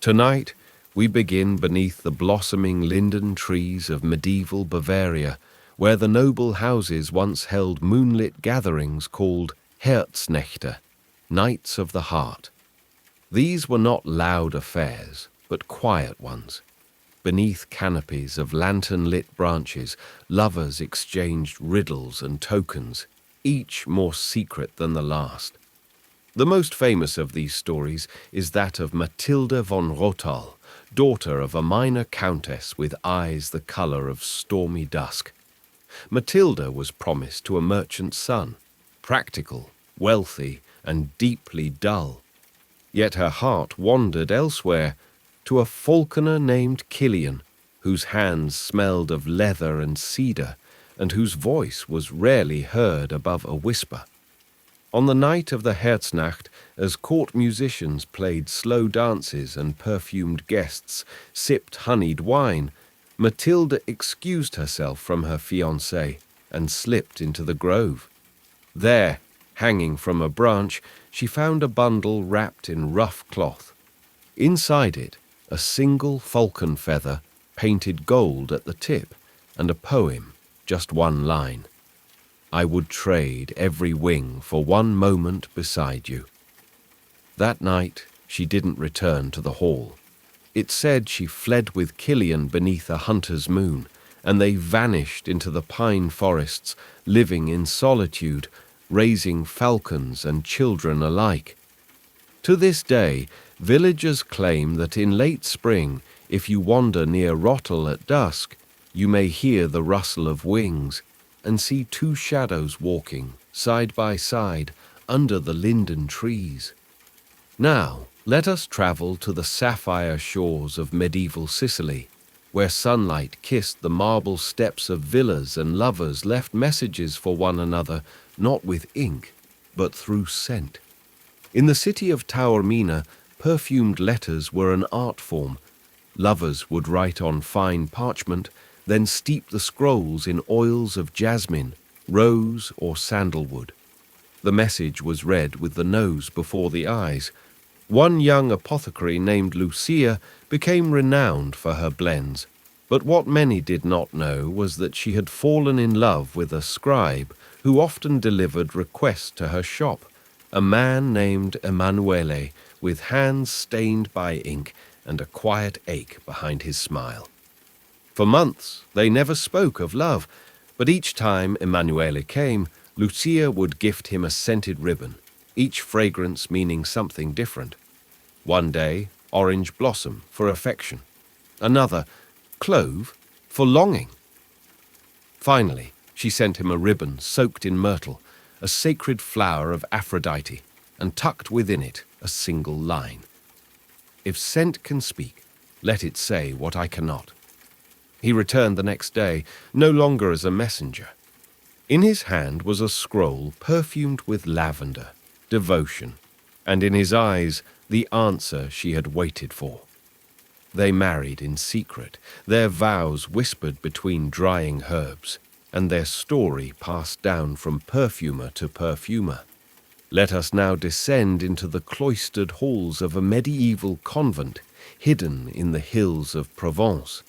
Speaker 1: Tonight, we begin beneath the blossoming linden trees of medieval Bavaria, where the noble houses once held moonlit gatherings called Herznächte, nights of the heart. These were not loud affairs, but quiet ones. Beneath canopies of lantern-lit branches, lovers exchanged riddles and tokens, each more secret than the last. The most famous of these stories is that of Matilda von Rothal, daughter of a minor countess with eyes the color of stormy dusk. Matilda was promised to a merchant's son, practical, wealthy, and deeply dull. Yet her heart wandered elsewhere, to a falconer named Killian, whose hands smelled of leather and cedar, and whose voice was rarely heard above a whisper. On the night of the Herznacht, as court musicians played slow dances and perfumed guests sipped honeyed wine, Matilda excused herself from her fiancé and slipped into the grove. There, hanging from a branch, she found a bundle wrapped in rough cloth. Inside it, a single falcon feather, painted gold at the tip, and a poem, just one line. I would trade every wing for one moment beside you. That night, she didn't return to the hall. It said she fled with Killian beneath a hunter's moon, and they vanished into the pine forests, living in solitude, raising falcons and children alike. To this day, villagers claim that in late spring, if you wander near Rottle at dusk, you may hear the rustle of wings and see two shadows walking, side by side, under the linden trees. Now, let us travel to the sapphire shores of medieval Sicily, where sunlight kissed the marble steps of villas and lovers left messages for one another, not with ink, but through scent. In the city of Taormina, perfumed letters were an art form. Lovers would write on fine parchment, then steep the scrolls in oils of jasmine, rose, or sandalwood. The message was read with the nose before the eyes. One young apothecary named Lucia became renowned for her blends, but what many did not know was that she had fallen in love with a scribe who often delivered requests to her shop, a man named Emanuele, with hands stained by ink and a quiet ache behind his smile. For months they never spoke of love, but each time Emanuele came, Lucia would gift him a scented ribbon, each fragrance meaning something different. One day, orange blossom for affection. Another, clove for longing. Finally, she sent him a ribbon soaked in myrtle, a sacred flower of Aphrodite, and tucked within it a single line. If scent can speak, let it say what I cannot. He returned the next day, no longer as a messenger. In his hand was a scroll perfumed with lavender, devotion, and in his eyes the answer she had waited for. They married in secret, their vows whispered between drying herbs, and their story passed down from perfumer to perfumer. Let us now descend into the cloistered halls of a medieval convent hidden in the hills of Provence.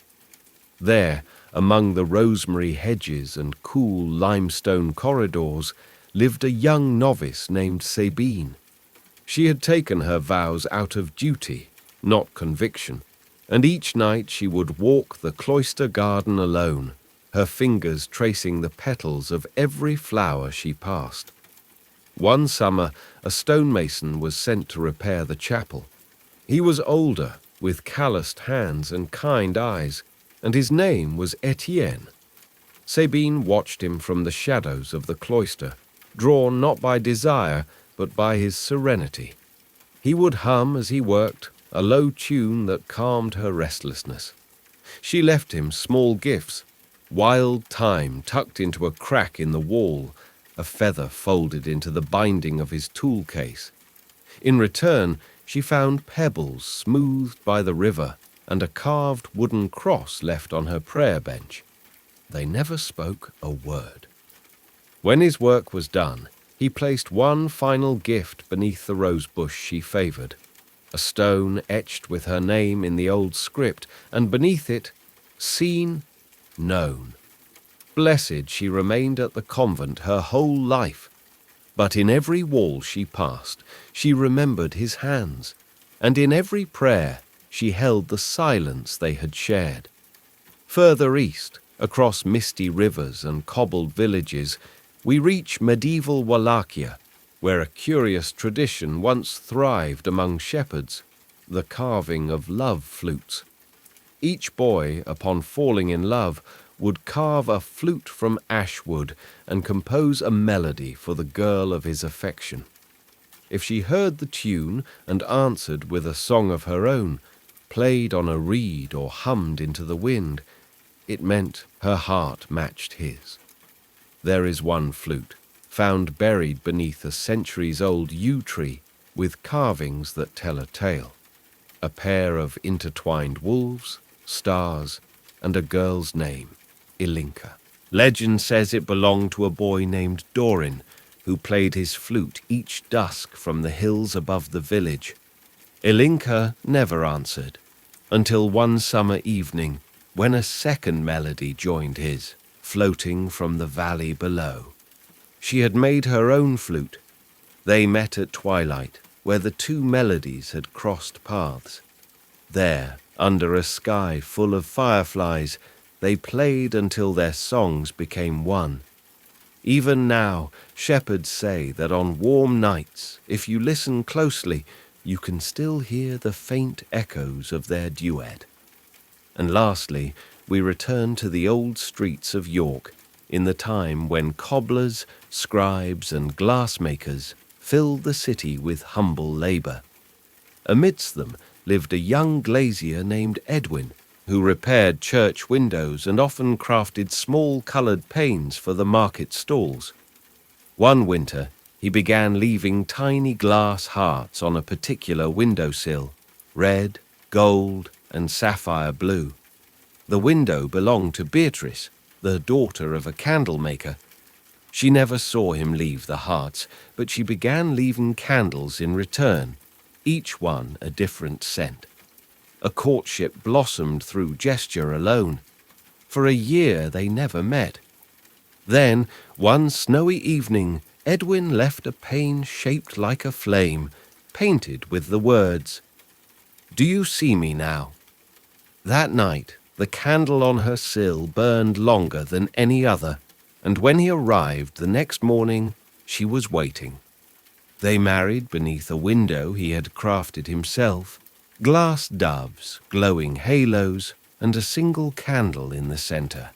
Speaker 1: There, among the rosemary hedges and cool limestone corridors, lived a young novice named Sabine. She had taken her vows out of duty, not conviction, and each night she would walk the cloister garden alone, her fingers tracing the petals of every flower she passed. One summer, a stonemason was sent to repair the chapel. He was older, with calloused hands and kind eyes, and his name was Etienne. Sabine watched him from the shadows of the cloister, drawn not by desire, but by his serenity. He would hum as he worked, a low tune that calmed her restlessness. She left him small gifts, wild thyme tucked into a crack in the wall, a feather folded into the binding of his tool case. In return, she found pebbles smoothed by the river and a carved wooden cross left on her prayer bench. They never spoke a word. When his work was done, he placed one final gift beneath the rose bush she favored, a stone etched with her name in the old script, and beneath it, seen, known. Blessed she remained at the convent her whole life, but in every wall she passed, she remembered his hands, and in every prayer she held the silence they had shared. Further east, across misty rivers and cobbled villages, we reach medieval Wallachia, where a curious tradition once thrived among shepherds, the carving of love flutes. Each boy, upon falling in love, would carve a flute from ash wood and compose a melody for the girl of his affection. If she heard the tune and answered with a song of her own, played on a reed or hummed into the wind, it meant her heart matched his. There is one flute, found buried beneath a centuries-old yew tree, with carvings that tell a tale. A pair of intertwined wolves, stars, and a girl's name, Ilinka. Legend says it belonged to a boy named Dorin, who played his flute each dusk from the hills above the village. Ilinka never answered, until one summer evening, when a second melody joined his. floating from the valley below. She had made her own flute. They met at twilight, where the two melodies had crossed paths. There, under a sky full of fireflies, they played until their songs became one. Even now, shepherds say that on warm nights, if you listen closely, you can still hear the faint echoes of their duet. And lastly, we return to the old streets of York, in the time when cobblers, scribes, and glassmakers filled the city with humble labour. Amidst them lived a young glazier named Edwin, who repaired church windows and often crafted small coloured panes for the market stalls. One winter, he began leaving tiny glass hearts on a particular windowsill, red, gold, and sapphire blue. The window belonged to Beatrice, the daughter of a candlemaker. She never saw him leave the hearts, but she began leaving candles in return, each one a different scent. A courtship blossomed through gesture alone. For a year they never met. Then, one snowy evening, Edwin left a pane shaped like a flame, painted with the words, "Do you see me now?" That night, the candle on her sill burned longer than any other, and when he arrived the next morning, she was waiting. They married beneath a window he had crafted himself, glass doves, glowing halos, and a single candle in the centre.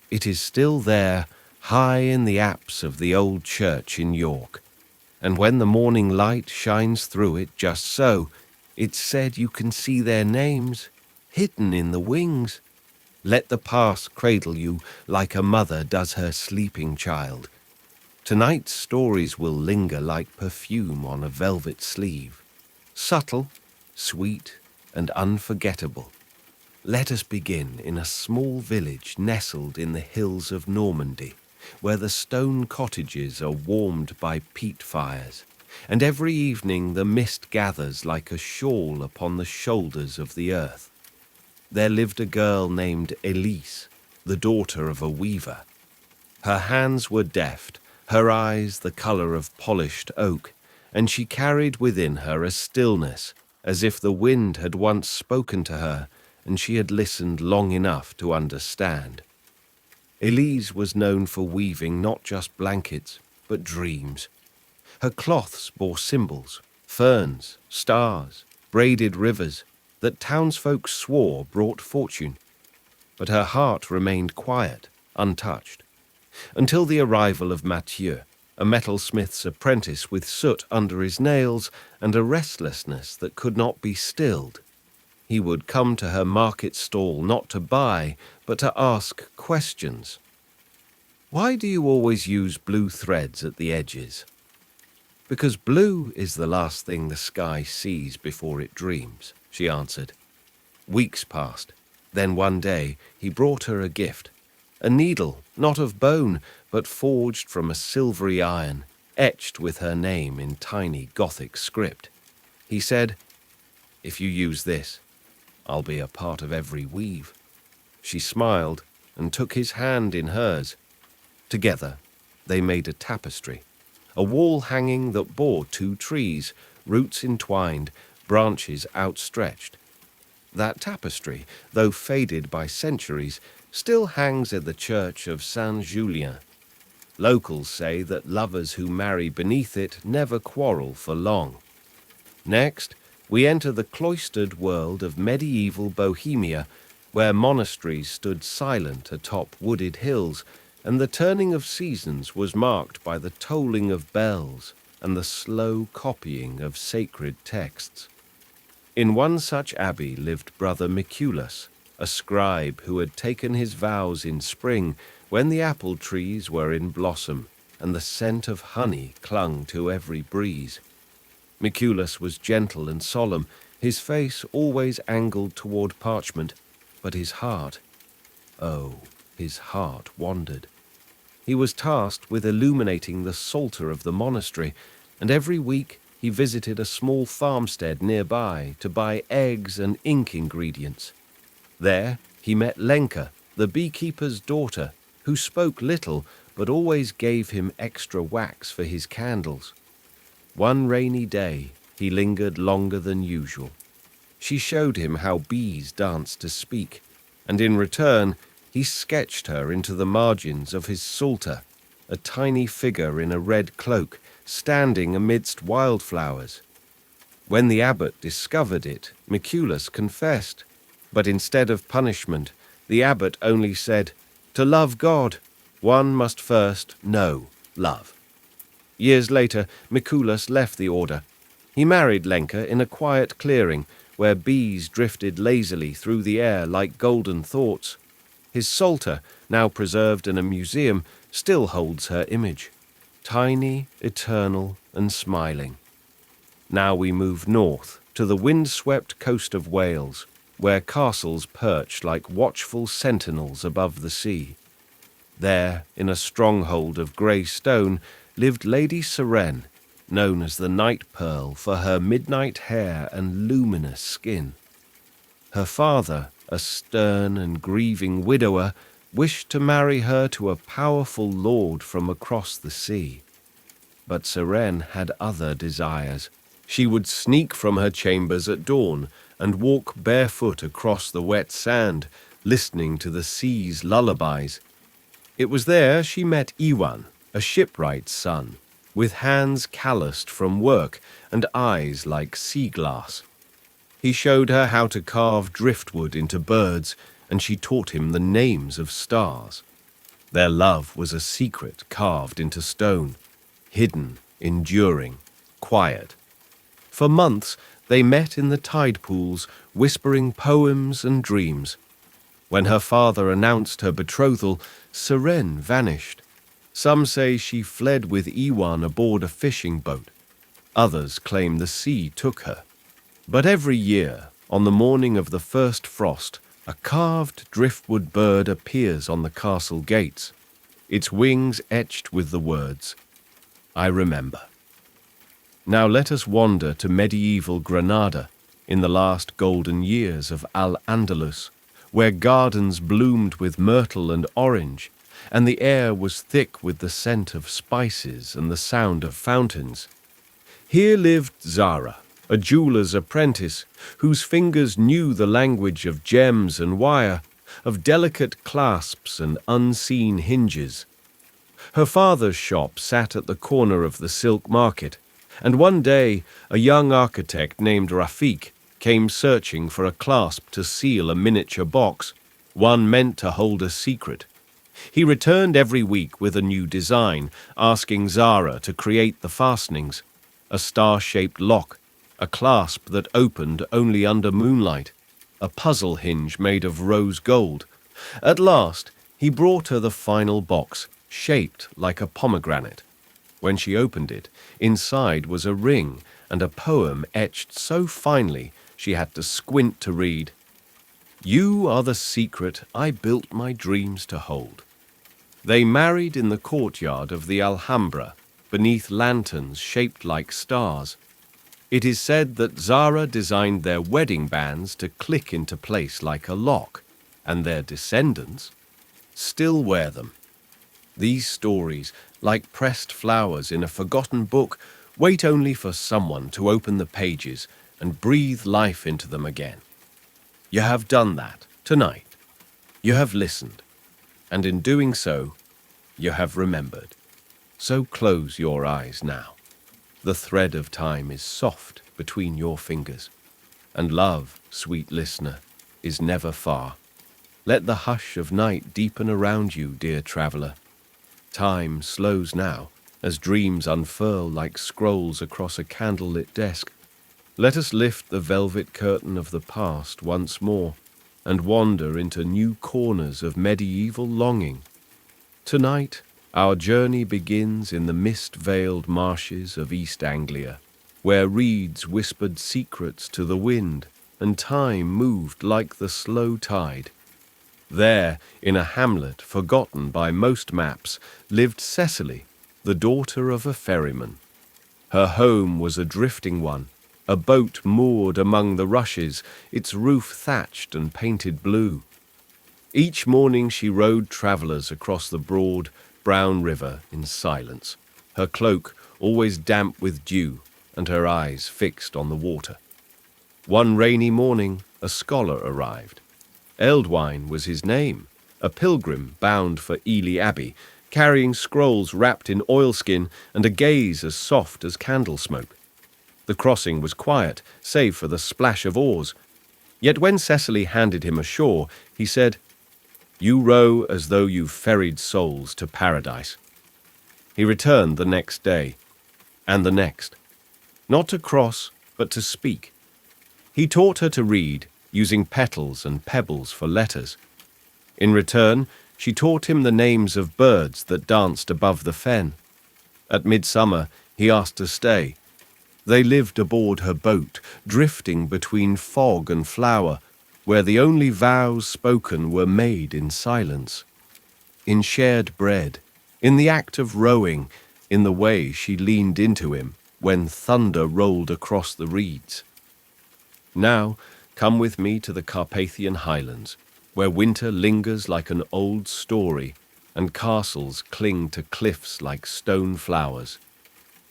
Speaker 1: It is still there, high in the apse of the old church in York, and when the morning light shines through it just so, it's said you can see their names, hidden in the wings. Let the past cradle you like a mother does her sleeping child. Tonight's stories will linger like perfume on a velvet sleeve, subtle, sweet, and unforgettable. Let us begin in a small village nestled in the hills of Normandy, where the stone cottages are warmed by peat fires, and every evening the mist gathers like a shawl upon the shoulders of the earth. There lived a girl named Elise, the daughter of a weaver. Her hands were deft, her eyes the colour of polished oak, and she carried within her a stillness, as if the wind had once spoken to her and she had listened long enough to understand. Elise was known for weaving not just blankets, but dreams. Her cloths bore symbols, ferns, stars, braided rivers, that townsfolk swore brought fortune. But her heart remained quiet, untouched, until the arrival of Mathieu, a metalsmith's apprentice with soot under his nails and a restlessness that could not be stilled. He would come to her market stall not to buy, but to ask questions. "Why do you always use blue threads at the edges?" "Because blue is the last thing the sky sees before it dreams," she answered. Weeks passed. Then one day he brought her a gift, a needle, not of bone, but forged from a silvery iron, etched with her name in tiny Gothic script. He said, "If you use this, I'll be a part of every weave." She smiled and took his hand in hers. Together, they made a tapestry, a wall hanging that bore two trees, roots entwined, branches outstretched. That tapestry, though faded by centuries, still hangs at the church of Saint-Julien. Locals say that lovers who marry beneath it never quarrel for long. Next, we enter the cloistered world of medieval Bohemia, where monasteries stood silent atop wooded hills, and the turning of seasons was marked by the tolling of bells and the slow copying of sacred texts. In one such abbey lived Brother Miculus, a scribe who had taken his vows in spring when the apple trees were in blossom and the scent of honey clung to every breeze. Miculus was gentle and solemn, his face always angled toward parchment, but his heart, his heart wandered. He was tasked with illuminating the psalter of the monastery, and every week he visited a small farmstead nearby to buy eggs and ink ingredients. There he met Lenka, the beekeeper's daughter, who spoke little but always gave him extra wax for his candles. One rainy day, he lingered longer than usual. She showed him how bees dance to speak, and in return he sketched her into the margins of his psalter, a tiny figure in a red cloak, standing amidst wildflowers. When the abbot discovered it, Miculus confessed, but instead of punishment, the abbot only said, "To love God, one must first know love." Years later, Miculus left the order. He married Lenka in a quiet clearing where bees drifted lazily through the air like golden thoughts. His psalter, now preserved in a museum, still holds her image, tiny, eternal, and smiling. Now we move north to the wind-swept coast of Wales, where castles perch like watchful sentinels above the sea. There, in a stronghold of grey stone, lived Lady Seren, known as the Night Pearl for her midnight hair and luminous skin. Her father, a stern and grieving widower, wished to marry her to a powerful lord from across the sea. But Seren had other desires. She would sneak from her chambers at dawn and walk barefoot across the wet sand, listening to the sea's lullabies. It was there she met Iwan, a shipwright's son, with hands calloused from work and eyes like sea glass. He showed her how to carve driftwood into birds, and she taught him the names of stars. Their love was a secret carved into stone, hidden, enduring, quiet. For months they met in the tide pools, whispering poems and dreams. When her father announced her betrothal, Seren vanished. Some say she fled with Iwan aboard a fishing boat. Others claim the sea took her. But every year, on the morning of the first frost, a carved driftwood bird appears on the castle gates, its wings etched with the words, "I remember." Now let us wander to medieval Granada, in the last golden years of Al-Andalus, where gardens bloomed with myrtle and orange, and the air was thick with the scent of spices and the sound of fountains. Here lived Zara, a jeweler's apprentice, whose fingers knew the language of gems and wire, of delicate clasps and unseen hinges. Her father's shop sat at the corner of the silk market, and one day a young architect named Rafik came searching for a clasp to seal a miniature box, one meant to hold a secret. He returned every week with a new design, asking Zara to create the fastenings, a star-shaped lock, a clasp that opened only under moonlight, a puzzle hinge made of rose gold. At last, he brought her the final box, shaped like a pomegranate. When she opened it, inside was a ring and a poem etched so finely she had to squint to read, "You are the secret I built my dreams to hold." They married in the courtyard of the Alhambra, beneath lanterns shaped like stars. It is said that Zara designed their wedding bands to click into place like a lock, and their descendants still wear them. These stories, like pressed flowers in a forgotten book, wait only for someone to open the pages and breathe life into them again. You have done that tonight. You have listened, and in doing so, you have remembered. So close your eyes now. The thread of time is soft between your fingers, and love, sweet listener, is never far. Let the hush of night deepen around you, dear traveler. Time slows now, as dreams unfurl like scrolls across a candlelit desk. Let us lift the velvet curtain of the past once more, and wander into new corners of medieval longing. Tonight, our journey begins in the mist-veiled marshes of East Anglia, where reeds whispered secrets to the wind, and time moved like the slow tide. There, in a hamlet forgotten by most maps, lived Cecily, the daughter of a ferryman. Her home was a drifting one, a boat moored among the rushes, its roof thatched and painted blue. Each morning she rowed travellers across the broad, brown river in silence, her cloak always damp with dew and her eyes fixed on the water. One rainy morning, a scholar arrived. Eldwine was his name, a pilgrim bound for Ely Abbey, carrying scrolls wrapped in oilskin and a gaze as soft as candle smoke. The crossing was quiet, save for the splash of oars. Yet when Cecily handed him ashore, he said, "You row as though you ferried souls to paradise." He returned the next day, and the next, not to cross, but to speak. He taught her to read, using petals and pebbles for letters. In return, she taught him the names of birds that danced above the fen. At midsummer, he asked to stay. They lived aboard her boat, drifting between fog and flower, where the only vows spoken were made in silence. In shared bread, in the act of rowing, in the way she leaned into him when thunder rolled across the reeds. Now, come with me to the Carpathian highlands, where winter lingers like an old story and castles cling to cliffs like stone flowers.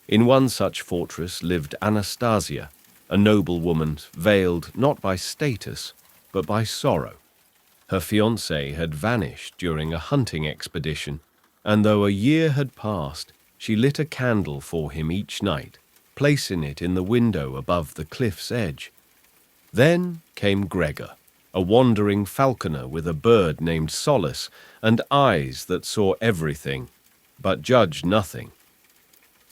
Speaker 1: In one such fortress lived Anastasia, a noble woman veiled not by status, but by sorrow. Her fiancé had vanished during a hunting expedition, and though a year had passed, she lit a candle for him each night, placing it in the window above the cliff's edge. Then came Gregor, a wandering falconer with a bird named Solace and eyes that saw everything, but judged nothing.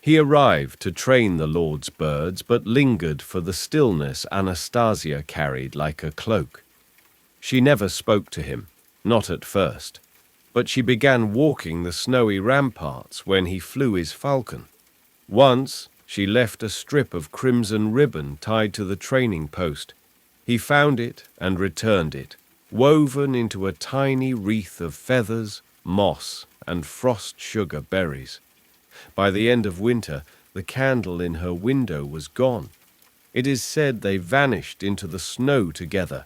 Speaker 1: He arrived to train the Lord's birds, but lingered for the stillness Anastasia carried like a cloak. She never spoke to him, not at first, but she began walking the snowy ramparts when he flew his falcon. Once she left a strip of crimson ribbon tied to the training post. He found it and returned it, woven into a tiny wreath of feathers, moss, and frost sugar berries. By the end of winter, the candle in her window was gone. It is said they vanished into the snow together.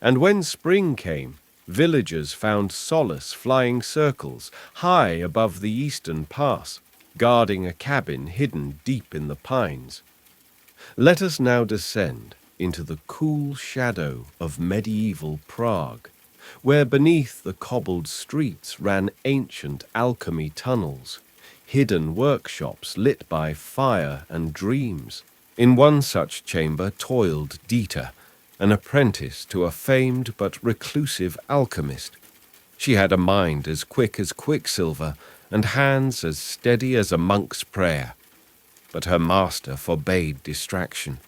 Speaker 1: And when spring came, villagers found Solace flying circles high above the eastern pass, guarding a cabin hidden deep in the pines. Let us now descend into the cool shadow of medieval Prague, where beneath the cobbled streets ran ancient alchemy tunnels, hidden workshops lit by fire and dreams. In one such chamber toiled Dieter, an apprentice to a famed but reclusive alchemist. She had a mind as quick as quicksilver and hands as steady as a monk's prayer. But her master forbade distraction.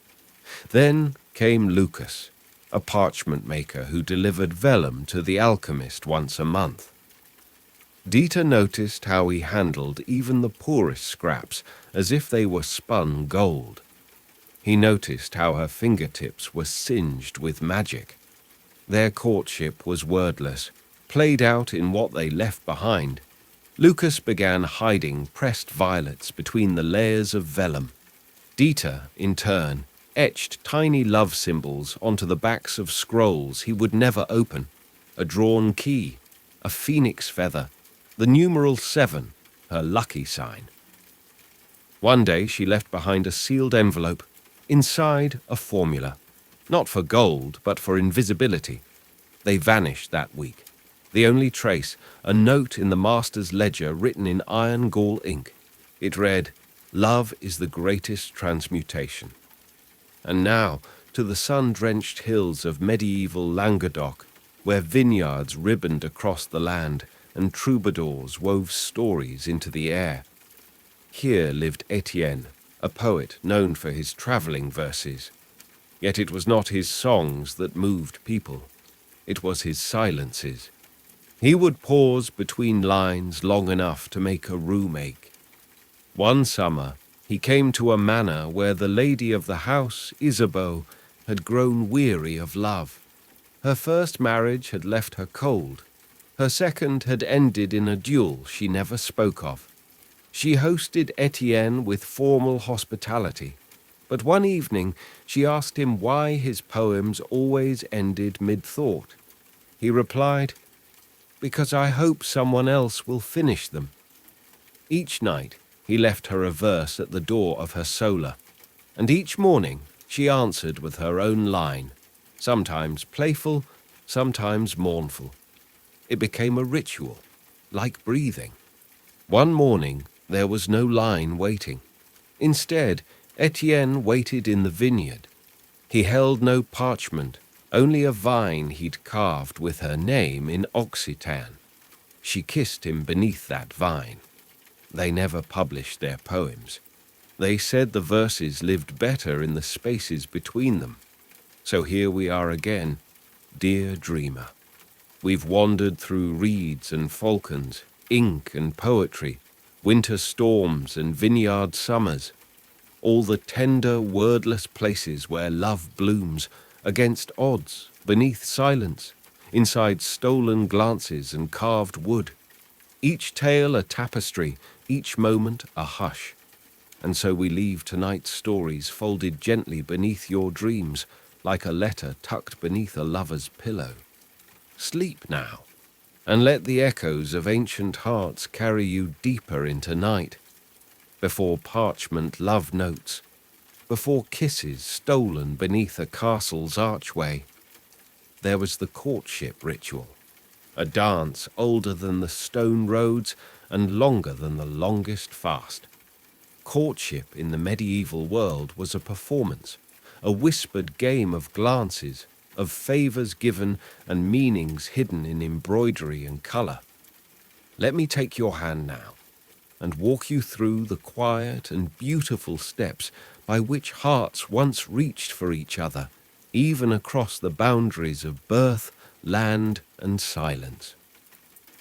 Speaker 1: Then came Lucas, a parchment maker who delivered vellum to the alchemist once a month. Dieter noticed how he handled even the poorest scraps as if they were spun gold. He noticed how her fingertips were singed with magic. Their courtship was wordless, played out in what they left behind. Lucas began hiding pressed violets between the layers of vellum. Dieter, in turn, etched tiny love symbols onto the backs of scrolls he would never open, a drawn key, a phoenix feather, the numeral 7, her lucky sign. One day she left behind a sealed envelope, inside a formula, not for gold, but for invisibility. They vanished that week. The only trace, a note in the master's ledger written in iron gall ink. It read, "Love is the greatest transmutation." And now, to the sun-drenched hills of medieval Languedoc, where vineyards ribboned across the land and troubadours wove stories into the air. Here lived Etienne, a poet known for his travelling verses. Yet it was not his songs that moved people. It was his silences. He would pause between lines long enough to make a room ache. One summer, he came to a manor where the lady of the house, Isabeau, had grown weary of love. Her first marriage had left her cold. Her second had ended in a duel she never spoke of. She hosted Etienne with formal hospitality, but one evening she asked him why his poems always ended mid-thought. He replied, because I hope someone else will finish them." Each night he left her a verse at the door of her solar, and each morning she answered with her own line, sometimes playful, sometimes mournful. It became a ritual, like breathing. One morning there was no line waiting. Instead, Etienne waited in the vineyard. He held no parchment, only a vine he'd carved with her name in Occitan. She kissed him beneath that vine. They never published their poems. They said the verses lived better in the spaces between them. So here we are again, dear dreamer. We've wandered through reeds and falcons, ink and poetry, winter storms and vineyard summers, all the tender, wordless places where love blooms, against odds, beneath silence, inside stolen glances and carved wood. Each tale a tapestry, each moment a hush. And so we leave tonight's stories folded gently beneath your dreams, like a letter tucked beneath a lover's pillow. Sleep now, and let the echoes of ancient hearts carry you deeper into night, before parchment love notes, before kisses stolen beneath a castle's archway. There was the courtship ritual, a dance older than the stone roads and longer than the longest fast. Courtship in the medieval world was a performance, a whispered game of glances, of favors given and meanings hidden in embroidery and color. Let me take your hand now and walk you through the quiet and beautiful steps by which hearts once reached for each other, even across the boundaries of birth, land, and silence.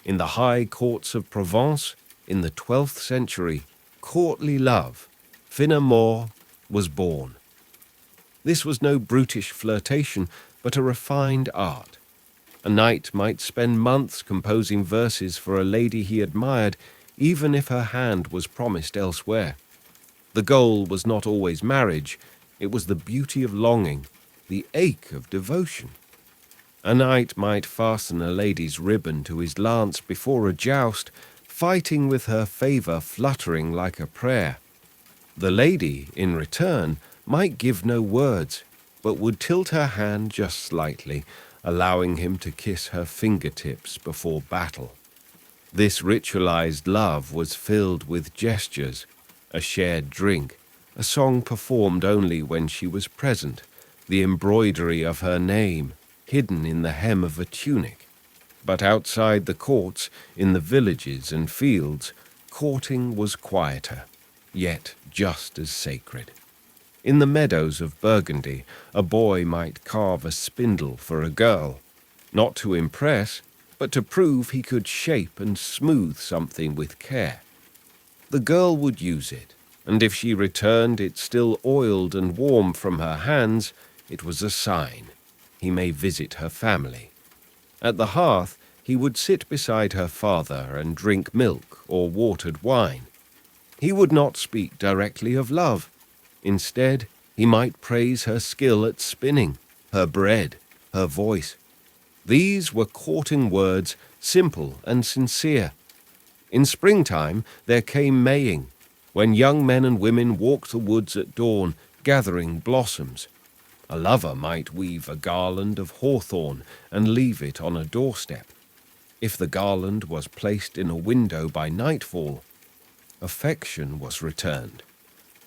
Speaker 1: In the high courts of Provence, in the 12th century, courtly love, fin amour, was born. This was no brutish flirtation, but a refined art. A knight might spend months composing verses for a lady he admired, even if her hand was promised elsewhere. The goal was not always marriage, it was the beauty of longing, the ache of devotion. A knight might fasten a lady's ribbon to his lance before a joust, fighting with her favor fluttering like a prayer. The lady, in return, might give no words, but would tilt her hand just slightly, allowing him to kiss her fingertips before battle. This ritualized love was filled with gestures, a shared drink, a song performed only when she was present, the embroidery of her name, hidden in the hem of a tunic. But outside the courts, in the villages and fields, courting was quieter, yet just as sacred. In the meadows of Burgundy, a boy might carve a spindle for a girl, not to impress, but to prove he could shape and smooth something with care. The girl would use it, and if she returned it still oiled and warm from her hands, it was a sign. He may visit her family. At the hearth, he would sit beside her father and drink milk or watered wine. He would not speak directly of love. Instead, he might praise her skill at spinning, her bread, her voice. These were courting words, simple and sincere. In springtime, there came maying, when young men and women walked the woods at dawn, gathering blossoms. A lover might weave a garland of hawthorn and leave it on a doorstep. If the garland was placed in a window by nightfall, affection was returned.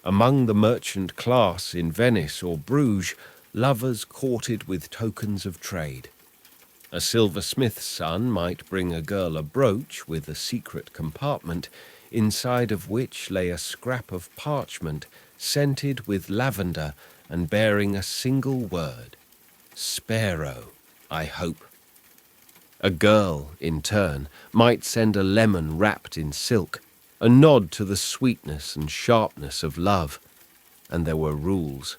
Speaker 1: Among the merchant class in Venice or Bruges, lovers courted with tokens of trade. A silversmith's son might bring a girl a brooch with a secret compartment, inside of which lay a scrap of parchment scented with lavender and bearing a single word, "Sparrow, I hope." A girl, in turn, might send a lemon wrapped in silk, a nod to the sweetness and sharpness of love. And there were rules.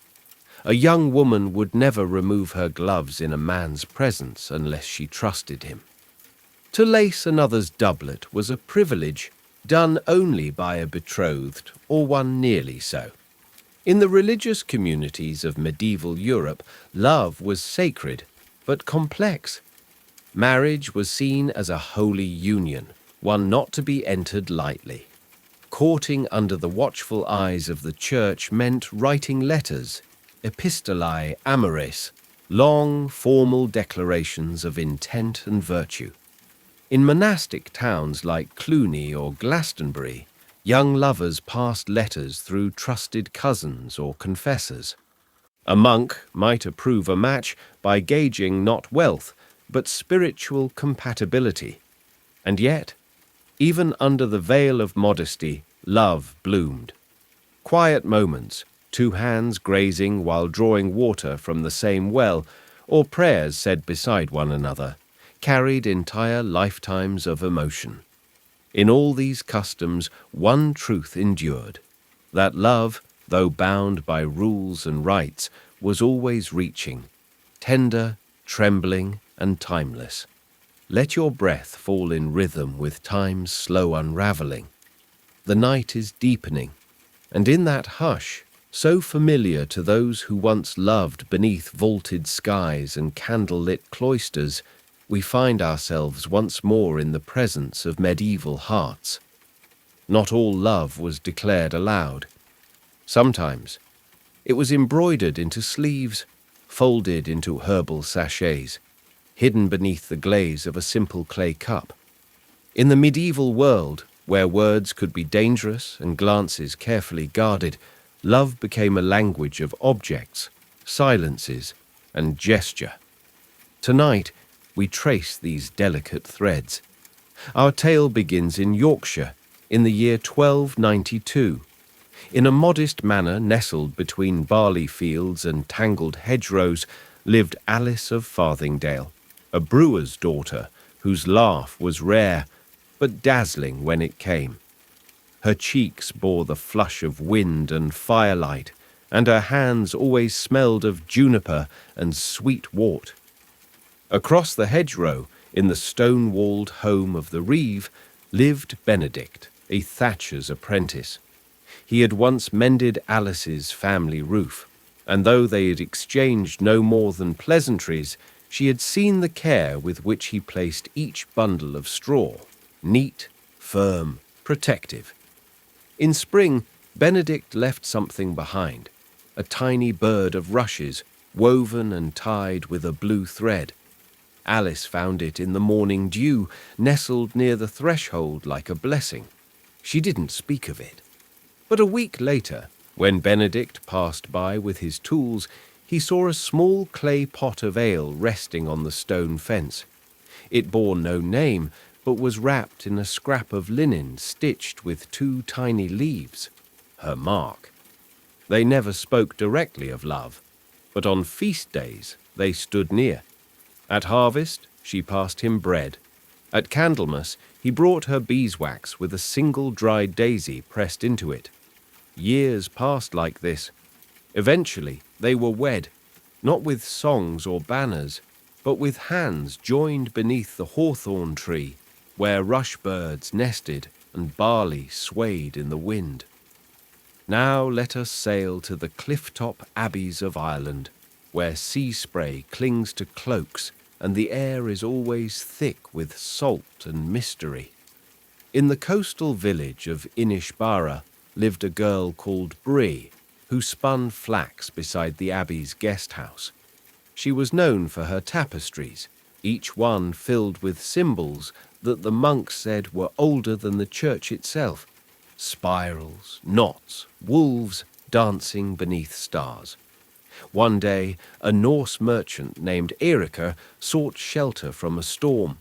Speaker 1: A young woman would never remove her gloves in a man's presence unless she trusted him. To lace another's doublet was a privilege done only by a betrothed or one nearly so. In the religious communities of medieval Europe, love was sacred, but complex. Marriage was seen as a holy union, one not to be entered lightly. Courting under the watchful eyes of the church meant writing letters, epistolae amores, long, formal declarations of intent and virtue. In monastic towns like Cluny or Glastonbury, young lovers passed letters through trusted cousins or confessors. A monk might approve a match by gauging not wealth, but spiritual compatibility. And yet, even under the veil of modesty, love bloomed. Quiet moments, two hands grazing while drawing water from the same well, or prayers said beside one another, carried entire lifetimes of emotion. In all these customs, one truth endured, that love, though bound by rules and rites, was always reaching, tender, trembling, and timeless. Let your breath fall in rhythm with time's slow unraveling. The night is deepening, and in that hush, so familiar to those who once loved beneath vaulted skies and candle-lit cloisters, we find ourselves once more in the presence of medieval hearts. Not all love was declared aloud. Sometimes it was embroidered into sleeves, folded into herbal sachets, hidden beneath the glaze of a simple clay cup. In the medieval world, where words could be dangerous and glances carefully guarded, love became a language of objects, silences, and gesture. Tonight, we trace these delicate threads. Our tale begins in Yorkshire, in the year 1292. In a modest manor nestled between barley fields and tangled hedgerows lived Alice of Farthingdale, a brewer's daughter whose laugh was rare, but dazzling when it came. Her cheeks bore the flush of wind and firelight, and her hands always smelled of juniper and sweet wort. Across the hedgerow, in the stone-walled home of the Reeve, lived Benedict, a thatcher's apprentice. He had once mended Alice's family roof, and though they had exchanged no more than pleasantries, she had seen the care with which he placed each bundle of straw, neat, firm, protective. In spring, Benedict left something behind, a tiny bird of rushes, woven and tied with a blue thread. Alice found it in the morning dew, nestled near the threshold like a blessing. She didn't speak of it. But a week later, when Benedict passed by with his tools, he saw a small clay pot of ale resting on the stone fence. It bore no name, but was wrapped in a scrap of linen stitched with two tiny leaves, her mark. They never spoke directly of love, but on feast days they stood near. At harvest, she passed him bread. At Candlemas, he brought her beeswax with a single dried daisy pressed into it. Years passed like this. Eventually, they were wed, not with songs or banners, but with hands joined beneath the hawthorn tree, where rush-birds nested and barley swayed in the wind. Now let us sail to the cliff-top abbeys of Ireland, where sea spray clings to cloaks and the air is always thick with salt and mystery. In the coastal village of Inishbara lived a girl called Bree, who spun flax beside the abbey's guest house. She was known for her tapestries, each one filled with symbols that the monks said were older than the church itself. Spirals, knots, wolves dancing beneath stars. One day, a Norse merchant named Eiríkr sought shelter from a storm.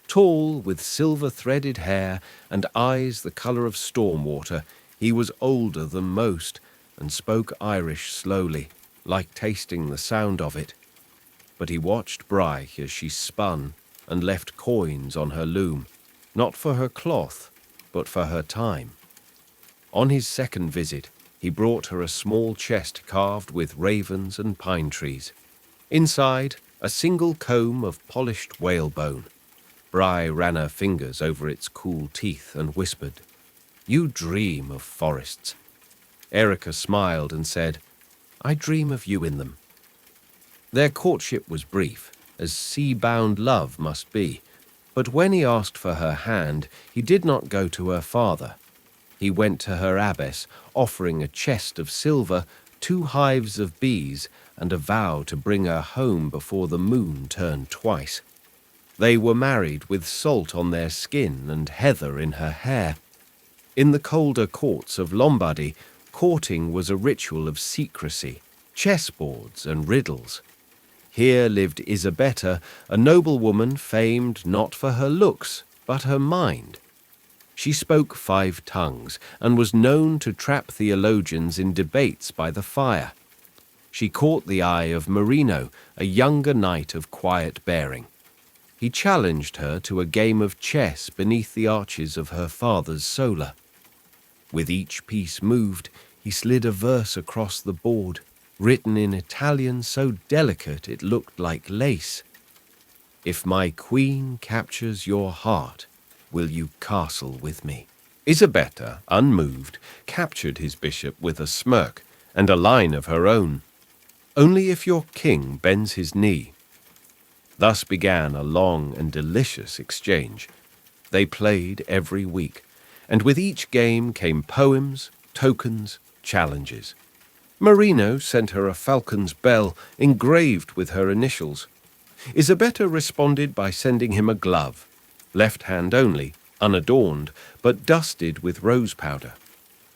Speaker 1: Tall, with silver-threaded hair and eyes the colour of storm water, he was older than most and spoke Irish slowly, like tasting the sound of it. But he watched Bride as she spun and left coins on her loom, not for her cloth, but for her time. On his second visit, he brought her a small chest carved with ravens and pine trees. Inside, a single comb of polished whalebone. Bride ran her fingers over its cool teeth and whispered, "You dream of forests." Eiríkr smiled and said, "I dream of you in them." Their courtship was brief. as sea-bound love must be. But when he asked for her hand, he did not go to her father. He went to her abbess, offering a chest of silver, 2 hives of bees, and a vow to bring her home before the moon turned twice. They were married with salt on their skin and heather in her hair. In the colder courts of Lombardy, courting was a ritual of secrecy, chessboards and riddles. Here lived Isabetta, a noblewoman famed not for her looks, but her mind. She spoke 5 tongues and was known to trap theologians in debates by the fire. She caught the eye of Marino, a younger knight of quiet bearing. He challenged her to a game of chess beneath the arches of her father's sola. With each piece moved, he slid a verse across the board, written in Italian so delicate it looked like lace. "If my queen captures your heart, will you castle with me?" Isabetta, unmoved, captured his bishop with a smirk and a line of her own. "Only if your king bends his knee." Thus began a long and delicious exchange. They played every week, and with each game came poems, tokens, challenges. Marino sent her a falcon's bell engraved with her initials. Isabetta responded by sending him a glove, left hand only, unadorned, but dusted with rose powder.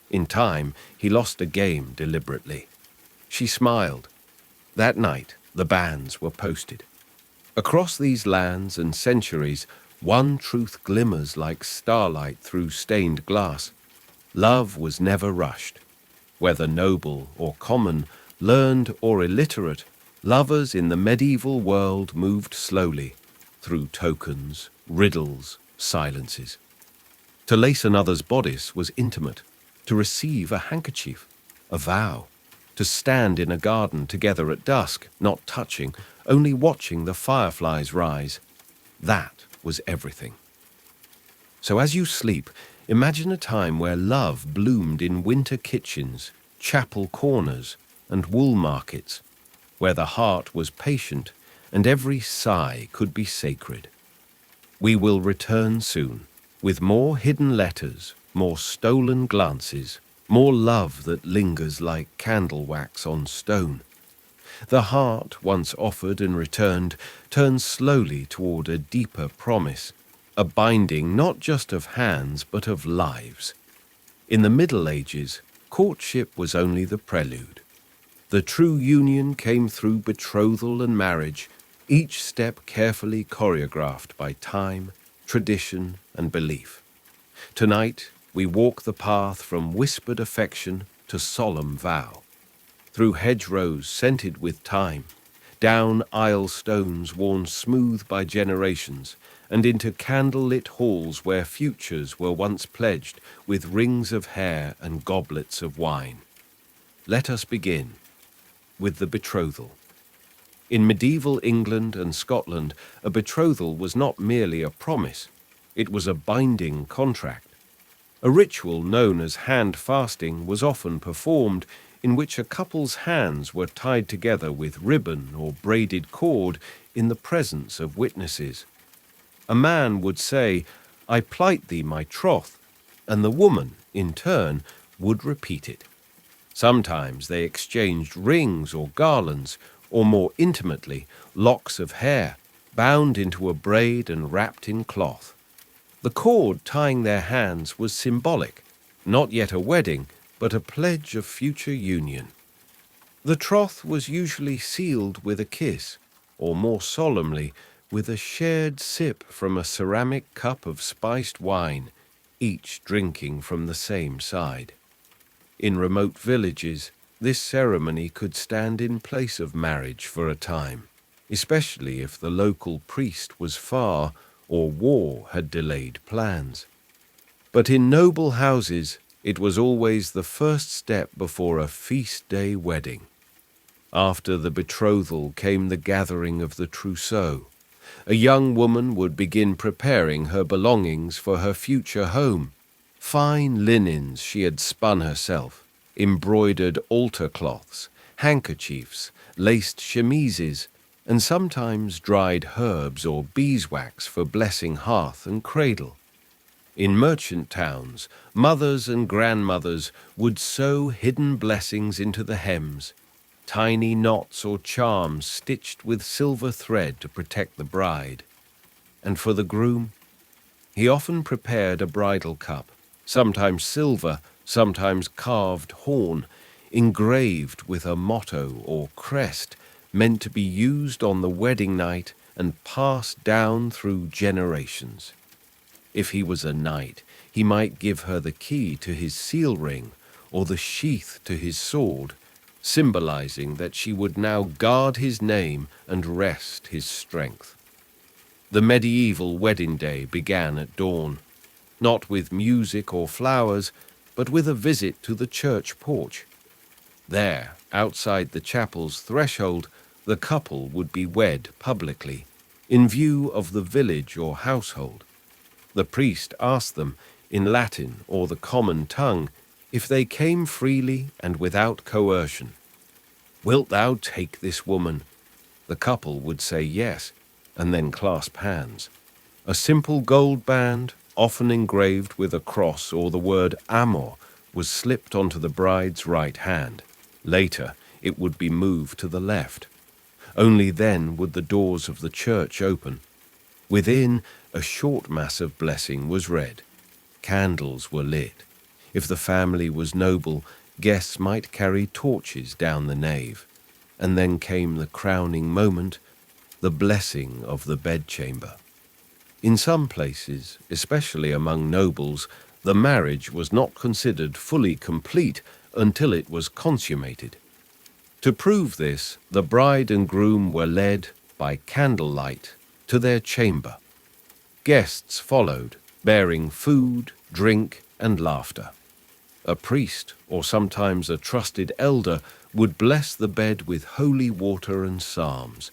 Speaker 1: In time, he lost a game deliberately. She smiled. That night, the banns were posted. Across these lands and centuries, one truth glimmers like starlight through stained glass. Love was never rushed. Whether noble or common, learned or illiterate, lovers in the medieval world moved slowly, through tokens, riddles, silences. To lace another's bodice was intimate, to receive a handkerchief, a vow, to stand in a garden together at dusk, not touching, only watching the fireflies rise. That was everything. So as you sleep, imagine a time where love bloomed in winter kitchens, chapel corners, and wool markets, where the heart was patient and every sigh could be sacred. We will return soon, with more hidden letters, more stolen glances, more love that lingers like candle wax on stone. The heart, once offered and returned, turns slowly toward a deeper promise, a binding not just of hands but of lives. In the Middle Ages, courtship was only the prelude. The true union came through betrothal and marriage, each step carefully choreographed by time, tradition, and belief. Tonight, we walk the path from whispered affection to solemn vow, through hedgerows scented with thyme, down aisle stones worn smooth by generations, and into candle-lit halls where futures were once pledged with rings of hair and goblets of wine. Let us begin with the betrothal. In medieval England and Scotland, a betrothal was not merely a promise, it was a binding contract. A ritual known as hand fasting was often performed, in which a couple's hands were tied together with ribbon or braided cord in the presence of witnesses. A man would say, "I plight thee my troth," and the woman, in turn, would repeat it. Sometimes they exchanged rings or garlands, or more intimately, locks of hair, bound into a braid and wrapped in cloth. The cord tying their hands was symbolic, not yet a wedding, but a pledge of future union. The troth was usually sealed with a kiss, or more solemnly, with a shared sip from a ceramic cup of spiced wine, each drinking from the same side. In remote villages, this ceremony could stand in place of marriage for a time, especially if the local priest was far or war had delayed plans. But in noble houses, it was always the first step before a feast day wedding. After the betrothal came the gathering of the trousseau. A young woman would begin preparing her belongings for her future home. Fine linens she had spun herself, embroidered altar cloths, handkerchiefs, laced chemises, and sometimes dried herbs or beeswax for blessing hearth and cradle. In merchant towns, mothers and grandmothers would sew hidden blessings into the hems, tiny knots or charms stitched with silver thread to protect the bride. And for the groom, he often prepared a bridal cup, sometimes silver, sometimes carved horn, engraved with a motto or crest meant to be used on the wedding night and passed down through generations. If he was a knight, he might give her the key to his seal ring or the sheath to his sword, symbolizing that she would now guard his name and wrest his strength. The medieval wedding day began at dawn, not with music or flowers, but with a visit to the church porch. There, outside the chapel's threshold, the couple would be wed publicly, in view of the village or household. The priest asked them, in Latin or the common tongue, if they came freely and without coercion. "Wilt thou take this woman?" The couple would say yes, and then clasp hands. A simple gold band, often engraved with a cross or the word amor, was slipped onto the bride's right hand. Later, it would be moved to the left. Only then would the doors of the church open. Within, a short mass of blessing was read. Candles were lit. If the family was noble, guests might carry torches down the nave. And then came the crowning moment, the blessing of the bedchamber. In some places, especially among nobles, the marriage was not considered fully complete until it was consummated. To prove this, the bride and groom were led, by candlelight, to their chamber. Guests followed, bearing food, drink, and laughter. A priest, or sometimes a trusted elder, would bless the bed with holy water and psalms.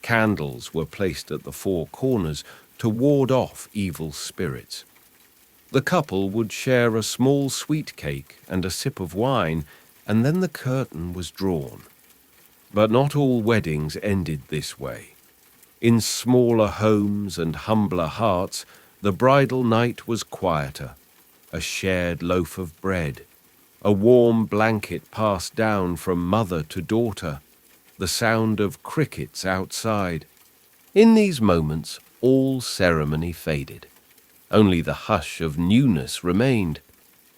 Speaker 1: Candles were placed at the four corners to ward off evil spirits. The couple would share a small sweet cake and a sip of wine, and then the curtain was drawn. But not all weddings ended this way. In smaller homes and humbler hearts, the bridal night was quieter. A shared loaf of bread, a warm blanket passed down from mother to daughter, the sound of crickets outside. In these moments, all ceremony faded. Only the hush of newness remained.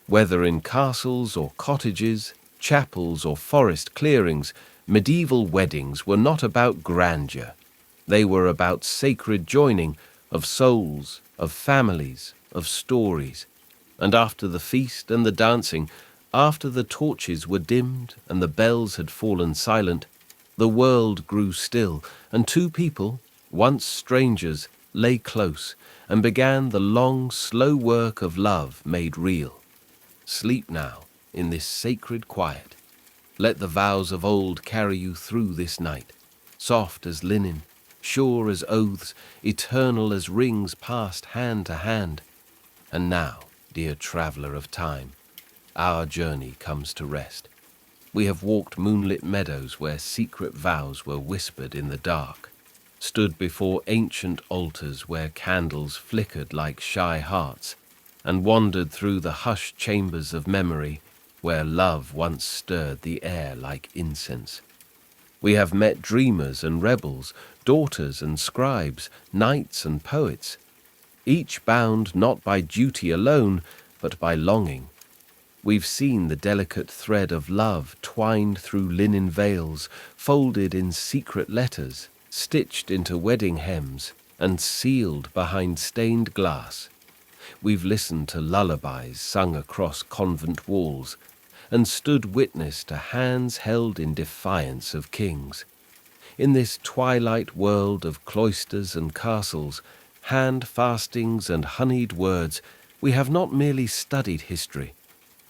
Speaker 1: Whether in castles or cottages, chapels or forest clearings, medieval weddings were not about grandeur. They were about sacred joining of souls, of families, of stories. And after the feast and the dancing, after the torches were dimmed and the bells had fallen silent, the world grew still, and two people, once strangers, lay close and began the long, slow work of love made real. Sleep now in this sacred quiet. Let the vows of old carry you through this night, soft as linen, sure as oaths, eternal as rings passed hand to hand. And now, dear traveller of time, our journey comes to rest. We have walked moonlit meadows where secret vows were whispered in the dark, stood before ancient altars where candles flickered like shy hearts, and wandered through the hushed chambers of memory where love once stirred the air like incense. We have met dreamers and rebels, daughters and scribes, knights and poets, each bound not by duty alone, but by longing. We've seen the delicate thread of love twined through linen veils, folded in secret letters, stitched into wedding hems, and sealed behind stained glass. We've listened to lullabies sung across convent walls, and stood witness to hands held in defiance of kings. In this twilight world of cloisters and castles, hand-fastings and honeyed words, we have not merely studied history,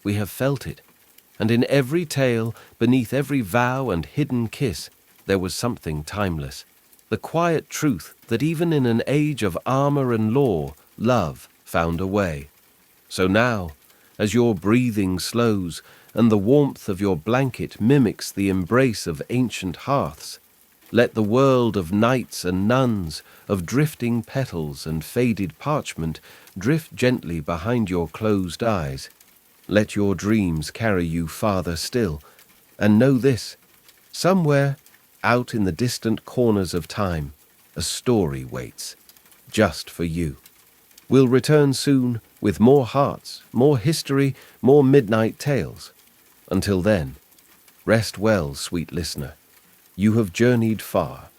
Speaker 1: we have felt it, and in every tale, beneath every vow and hidden kiss, there was something timeless, the quiet truth that even in an age of armor and law, love found a way. So now, as your breathing slows, and the warmth of your blanket mimics the embrace of ancient hearths, Let the world of knights and nuns, of drifting petals and faded parchment drift gently behind your closed eyes. Let your dreams carry you farther still. And know this, somewhere, out in the distant corners of time, a story waits, just for you. We'll return soon with more hearts, more history, more midnight tales. Until then, rest well, sweet listener. You have journeyed far.